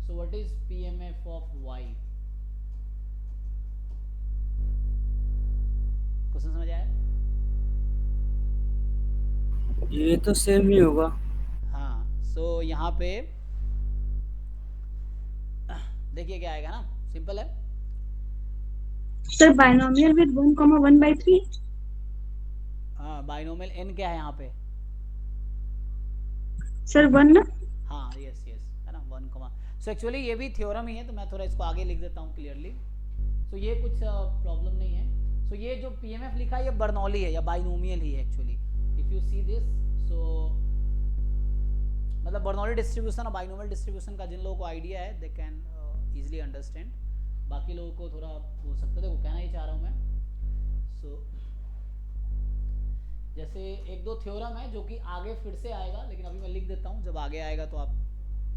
so what is pmf of y, question समझ आया? ये तो सेम ही होगा। हाँ, सो यहाँ पे देखिए क्या आएगा ना, सिंपल है। सर बाइनोमियल विद 1,1/3, हाँ, बाइनोमियल n क्या है यहाँ पे, सर 1 ना, हाँ यस यस है ना 1, सो एक्चुअली ये भी थ्योरम ही है, तो मैं थोड़ा इसको आगे लिख देता हूँ क्लियरली, सो ये कुछ प्रॉब्लम नहीं है। सो ये जो pmf लिखा है ये बर्नौली है या बाइनोमियल ही है actually, if you see this, so मतलब बर्नौली डिस्ट्रीब्यूशन और बाइनोमियल डिस्ट्रीब्यूशन का जिन लोगों को आइडिया है दे कैन इजीली अंडरस्टैंड। बाकी लोगों को थोड़ा हो सकता है, देखो कहना ही चाह रहा हूँ मैं। सो जैसे एक दो थ्योरम है जो कि आगे फिर से आएगा, लेकिन अभी मैं लिख देता हूँ, जब आगे आएगा तो आप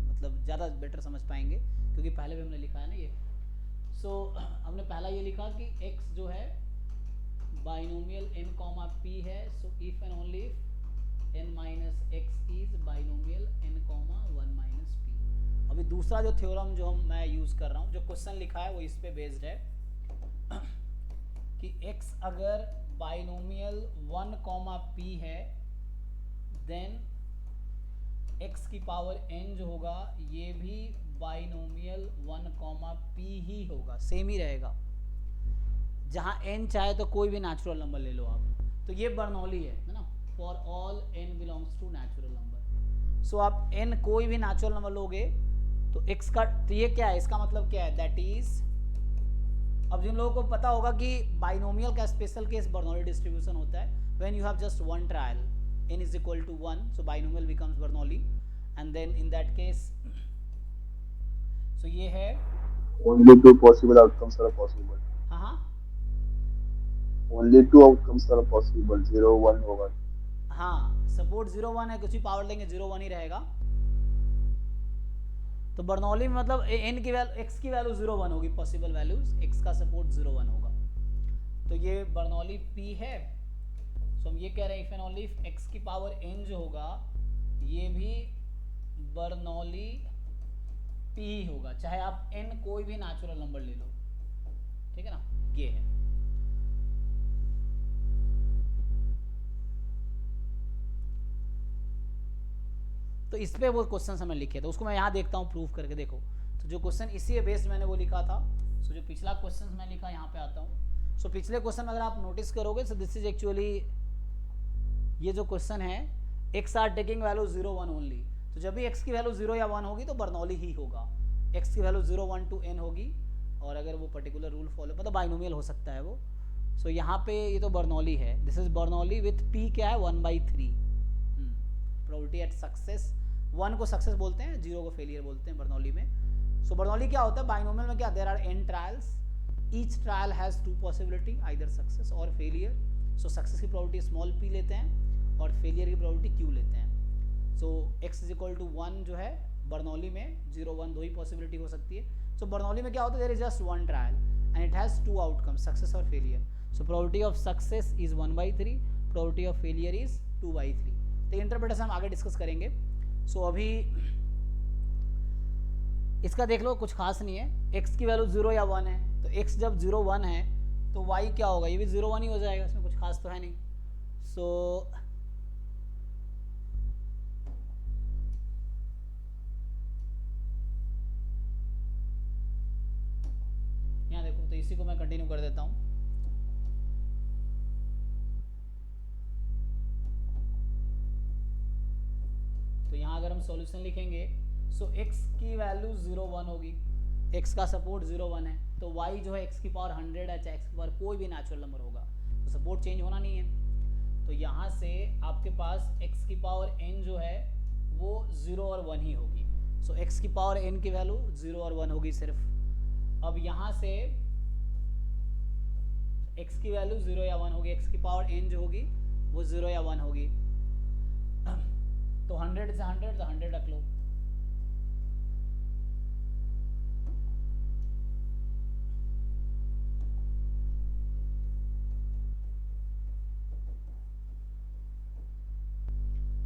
मतलब ज़्यादा बेटर समझ पाएंगे, क्योंकि पहले भी हमने लिखा है ना ये। सो हमने पहला ये लिखा कि x जो है बाइनोमियल n कॉमा p है, so if and only if n minus x is binomial n comma 1 minus p। अभी दूसरा जो थ्योरम जो मैं यूज़ कर रहा हूँ, जो क्वेश्चन लिखा है वो इस पे बेस्ड है कि x अगर बाइनोमियल 1 कॉमा p है, देन x की पावर n जो होगा ये भी बाइनोमियल 1 कॉमा p ही होगा, सेम ही रहेगा। जहाँ n चाहे तो कोई भी नेचुरल नंबर ले लो आप, तो ये बर्नौली है ना, for all n belongs to natural number. So आप n कोई भी नेचुरल नंबर लोगे तो x का, तो ये क्या है, इसका मतलब क्या है, दैट इज, अब जिन लोगों को पता होगा कि बाइनोमियल का स्पेशल केस बर्नौली डिस्ट्रीब्यूशन होता है, when you have just one trial n is equal to 1, so binomial becomes Bernoulli, and then in that case, so ये है only two possible outcomes are possible. हाँ Only two outcomes are possible. 0 1 होगा. हाँ, support 0 1 है, कुछ भी power लेंगे 0 1 ही रहेगा। तो बर्नौली में मतलब n की वैल्यू, x की वैल्यू 0 1 होगी, पॉसिबल वैल्यूज, x का सपोर्ट 0 1 होगा। तो ये बर्नौली p है। तो हम ये कह रहे हैं if and only if x की पावर n जो होगा ये भी बर्नौली p ही होगा, चाहे आप n कोई भी नेचुरल नंबर ले लो, ठीक है ना, ये है। तो इस पे वो क्वेश्चन हमें लिखे थे, उसको मैं यहाँ देखता हूँ प्रूफ करके, देखो। तो जो क्वेश्चन इसी बेस्ड मैंने वो लिखा था, सो जो पिछला क्वेश्चन मैं लिखा यहाँ पे आता हूँ। सो पिछले क्वेश्चन में अगर आप नोटिस करोगे, सो दिस इज एक्चुअली, ये जो क्वेश्चन है x are taking value 0 1 only, तो जब भी x की वैल्यू 0 या 1 होगी तो बर्नौली ही होगा। x की वैल्यू 0 1 to n होगी, और अगर वो पर्टिकुलर रूल फॉलो, मतलब बाइनोमियल हो सकता है वो। सो यहाँ पे ये तो बर्नौली है, this is Bernoulli with p क्या है 1/3, प्रोबेबिलिटी एट सक्सेस। 1 को सक्सेस बोलते हैं, 0 को फेलियर बोलते हैं बर्नौली में। सो बर्नौली क्या होता है, बाइनोमियल में क्या, there are n trials, each trial has 2 possibility, either success और फेलियर। सो सक्सेस की प्रोबेबिलिटी स्मॉल p लेते हैं और फेलियर की प्रोबेबिलिटी q लेते हैं। सो x इज इक्वल टू 1 जो है बर्नौली में 0 1 दो ही पॉसिबिलिटी हो सकती है। सो बर्नौली में क्या होता है, there is just one trial and it has 2 outcome, success और failure. So probability of success is 1/3, probability of failure is 2/3। तो इंटरप्रिटेशन हम आगे डिस्कस करेंगे। सो अभी इसका देख लो, कुछ खास नहीं है, x की वैल्यू 0 या 1 है, तो x जब 0 1 है तो y क्या होगा, ये भी 0 1 ही हो जाएगा, इसमें कुछ खास तो है नहीं। सो यहाँ देखो, तो इसी को मैं कंटिन्यू कर देता हूँ। तो यहाँ अगर हम सॉल्यूशन लिखेंगे, सो x की वैल्यू 0 1 होगी, x का सपोर्ट 0 1 है, तो y जो है x की पावर 100 है, चाहे x की पावर कोई भी नेचुरल नंबर होगा, तो सपोर्ट चेंज होना नहीं है। तो यहाँ से आपके पास x की पावर n जो है वो 0 और 1 ही होगी। सो x की पावर n की वैल्यू 0 और 1 होगी सिर्फ। अब यहाँ से x की वैल्यू 0 या 1 होगी, x की पावर n जो होगी वो 0 या 1 होगी। तो 100 से 100 तो 100 रख लो।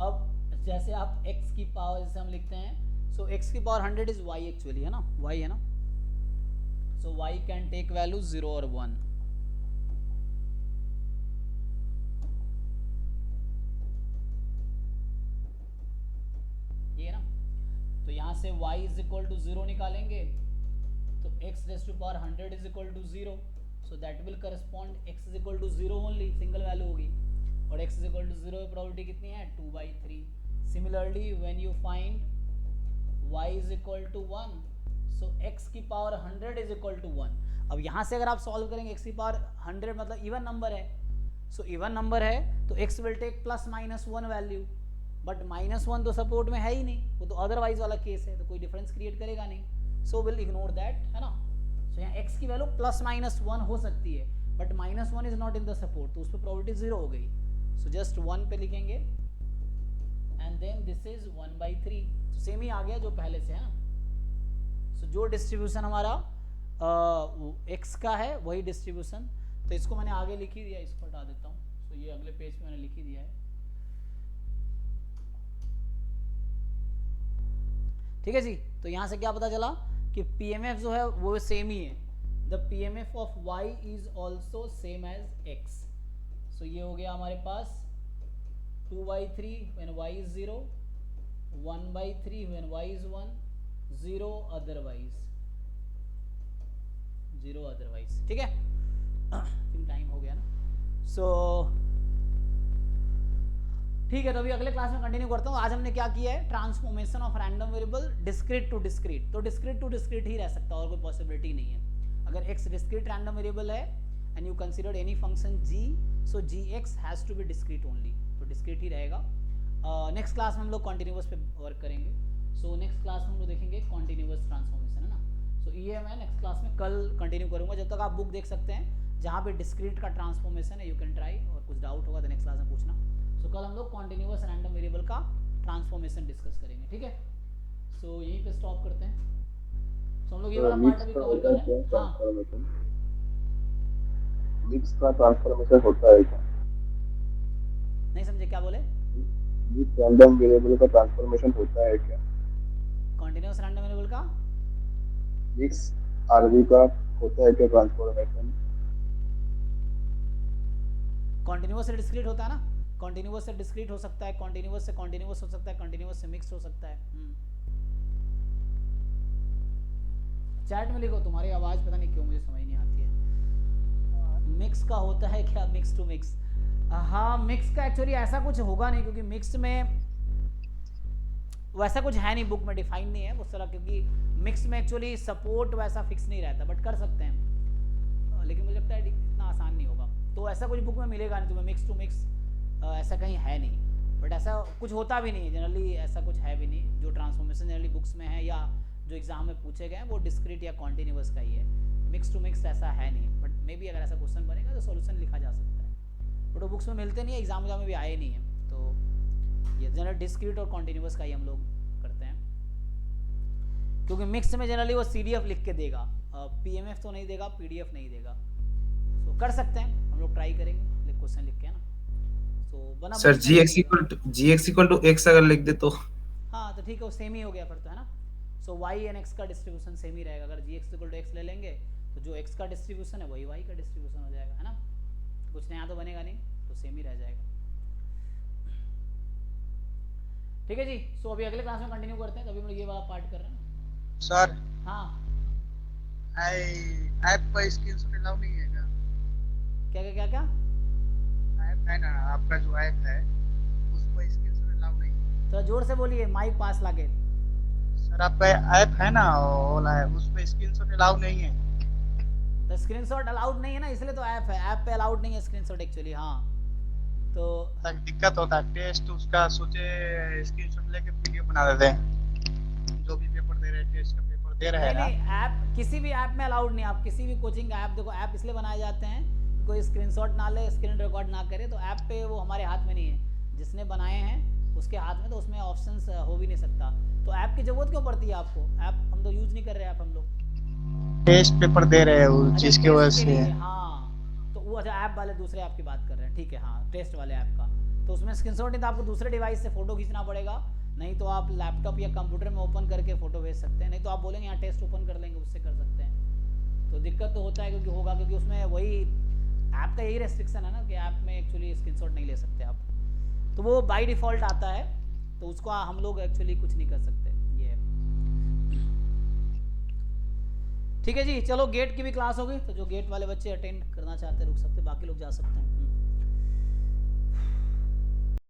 अब जैसे आप x की पावर, जैसे हम लिखते हैं, सो x की पावर 100 इज y एक्चुअली, है ना, y है ना। सो y कैन टेक वैल्यू 0 और 1। ये ना, तो यहाँ से y इज इक्वल टू 0 निकालेंगे, तो x raise to power 100 is equal to 0, so that will correspond x is equal to 0 only, single value होगी, और x इज इक्वल टू 0 की प्रोबेबिलिटी कितनी है 2/3। Similarly when you find y is equal to 1, so x की power 100 is equal to 1। अब यहाँ से अगर आप सॉल्व करेंगे, x की पावर 100 मतलब इवन नंबर है, सो इवन नंबर है तो x will take plus minus 1 value, but -1 तो सपोर्ट में है ही नहीं, वो तो अदरवाइज वाला केस है, तो कोई डिफरेंस क्रिएट करेगा नहीं, सो विल इग्नोर दैट, है ना। सो यहाँ x की वैल्यू +-1 हो सकती है, but -1 is not in the support, तो उस पर प्रोबेबिलिटी 0 हो गई. सो जस्ट 1 पे लिखेंगे एंड देन दिस इज 1/3. तो सेम ही आ गया जो पहले से है ना. सो जो डिस्ट्रीब्यूशन हमारा x का है वही डिस्ट्रीब्यूशन. तो इसको मैंने आगे लिख ही दिया, इसको हटा देता हूँ. सो ये अगले पेज पे मैंने लिख ही दिया है. ठीक है जी. तो यहाँ से क्या पता चला कि PMF जो है वो सेम ही है. The PMF of y is also same as x. सो ये हो गया हमारे पास 2/3 when y is 0, 1/3 when y is 1, 0 otherwise. ठीक है. टाइम हो गया ना. सो ठीक है. तो अभी अगले क्लास में कंटिन्यू करता हूँ. आज हमने क्या किया है, transformation of random variable discrete to discrete. तो डिस्क्रीट टू डिस्क्रीट ही रह सकता है और कोई पॉसिबिलिटी नहीं है. अगर x डिस्क्रीट रैंडम वेरिएबल है and you consider any function g, सो gx has to be discrete only. तो डिस्क्रीट ही रहेगा. नेक्स्ट क्लास में हम लोग कॉन्टिन्यूअस पे वर्क करेंगे. सो नेक्स्ट क्लास में हम लोग देखेंगे कॉन्टिन्यूअस ट्रांसफॉर्मेशन, है ना. सो ये मैं नेक्स्ट क्लास में कल कंटिन्यू करूंगा. जब तक आप बुक देख सकते हैं जहाँ पे डिस्क्रीट का ट्रांसफॉर्मेशन है, यू कैन ट्राई. और कुछ डाउट होगा तो नेक्स्ट क्लास में पूछना. सो कल हम लोग कॉन्टिन्यूअस रैंडम वेरिएबल का ट्रांसफॉर्मेशन डिस्कस करेंगे. ठीक है. सो यहीं पे स्टॉप करते हैं. सो हम लोग ये वाला पार्ट अभी कवर कर रहे हैं. हाँ, मिक्स का ट्रांसफॉर्मेशन होता है क्या? नहीं समझे क्या बोले. मिक्स रैंडम वेरिएबल का ट्रांसफॉर्मेशन होता है क्या? कॉन्टिन्यूअस रैंडम वेरिएबल का मिक्स आरवी का होता है क्या ट्रांसफॉर्मेशन? कॉन्टिन्यूअस से डिस्क्रीट होता है ना. कॉन्टिन्यूअस से डिस्क्रीट हो सकता है, कॉन्टिन्यूअस से कॉन्टिन्यूअस हो सकता है, कॉन्टिन्यूअस से मिक्स हो सकता है. चैट में लिखो. तुम्हारी आवाज पता नहीं क्यों मुझे समझ नहीं आती है. मिक्स का होता है क्या, मिक्स टू मिक्स. हाँ, मिक्स का एक्चुअली ऐसा कुछ होगा नहीं, क्योंकि मिक्स में वैसा कुछ है नहीं, बुक में डिफाइन नहीं है उस तरह. क्योंकि मिक्स में एक्चुअली सपोर्ट वैसा फिक्स नहीं रहता, बट कर सकते हैं. लेकिन मुझे लगता है इतना आसान नहीं होगा. तो ऐसा कुछ बुक में मिलेगा नहीं तुम्हें मिक्स टू मिक्स, ऐसा कहीं है नहीं. बट ऐसा कुछ होता भी नहीं है जनरली, ऐसा कुछ है भी नहीं. जो ट्रांसफॉर्मेशन जनरली बुक्स में है या जो एग्जाम में पूछे गए हैं वो डिस्क्रीट या कॉन्टिन्यूअस का ही है. मिक्स टू मिक्स ऐसा है नहीं. बट मे बी अगर ऐसा क्वेश्चन बनेगा तो सॉल्यूशन लिखा जा सकता है. बट वो बुक्स में मिलते नहीं है, एग्जाम में भी आए नहीं है. तो ये जनरल डिस्क्रीट और कॉन्टिन्यूअस का ही हम लोग करते हैं. क्योंकि मिक्स में जनरली वो CDF लिख के देगा, PMF तो नहीं देगा, PDF नहीं देगा. सो कर सकते हैं, हम लोग ट्राई करेंगे क्वेश्चन लिख के, है ना. तो बना sir gx equal to x अगर लिख दे तो. हाँ तो ठीक है, वो सेम ही हो गया फिर तो, है ना. सो y एंड x का डिस्ट्रीब्यूशन सेम ही रहेगा. अगर gx इक्वल टू x ले लेंगे तो जो x का डिस्ट्रीब्यूशन है वही y का डिस्ट्रीब्यूशन हो जाएगा, है ना. कुछ नया तो बनेगा नहीं, तो सेम ही रह जाएगा. ठीक है जी. सो अभी अगले क्लास में कंटिन्यू करते हैं. अभी हम लोग ये वाला पार्ट कर रहे हैं सर. हाँ, ऐप पर स्क्रीनशॉट अलाउ नहीं है क्या? क्या क्या क्या क्या ऐप है ना आपका, जो ऐप है उस पर स्क्रीनशॉट अलाउ नहीं है. तो जोर से बोलिए, माइक पास लाके. सर आपका ऐप है ना ओला है, उस पर स्क्रीनशॉट अलाउ नहीं है. तो स्क्रीनशॉट अलाउड नहीं है ना, इसलिए तो ऐप है. ऐप पे अलाउड नहीं है स्क्रीनशॉट एक्चुअली. हाँ तो दिक्कत होता है. टेस्ट उसका सोचे स्क्रीनशॉट लेके वीडियो बना देते हैं. जो भी पेपर दे रहे हैं, टेस्ट का पेपर दे रहे हैं ना, नहीं, ऐप किसी भी ऐप में अलाउड नहीं. आप किसी भी कोचिंग का ऐप देखो, ऐप इसलिए बनाए जाते हैं कोई स्क्रीनशॉट ना ले, स्क्रीन रिकॉर्ड ना करे. तो ऐप पे वो हमारे हाथ में नहीं है, जिसने बनाए हैं उसके हाथ में. तो उसमें ऑप्शंस हो भी नहीं सकता. तो ऐप की जरूरत क्यों पड़ती है आपको? ऐप हम तो यूज नहीं कर रहे ऐप हम लोग. टेस्ट पेपर दे रहे हैं उस चीज की वजह से. हाँ तो वो अच्छा ऐप वाले दूसरे ऐप की बात कर रहे हैं. ठीक है, हाँ टेस्ट वाले ऐप का. तो उसमें स्क्रीनशॉट नहीं, तो आपको दूसरे डिवाइस से फोटो खींचना पड़ेगा. नहीं तो आप लैपटॉप या कंप्यूटर में ओपन करके फोटो भेज सकते हैं. नहीं तो आप बोलेंगे यहाँ टेस्ट ओपन कर लेंगे, उससे कर सकते हैं. तो दिक्कत तो होता है क्योंकि होगा, क्योंकि उसमें वही ऐप का यही रेस्ट्रिक्शन है ना कि ऐप में एक्चुअली स्क्रीनशॉट नहीं ले सकते आप. तो वो बाय डिफ़ॉल्ट आता है, तो उसको हम लोग एक्चुअली कुछ नहीं कर सकते. ये ठीक है जी. चलो गेट की भी क्लास होगी, तो जो गेट वाले बच्चे अटेंड करना चाहते हैं रुक सकते, बाकी लोग जा सकते हैं.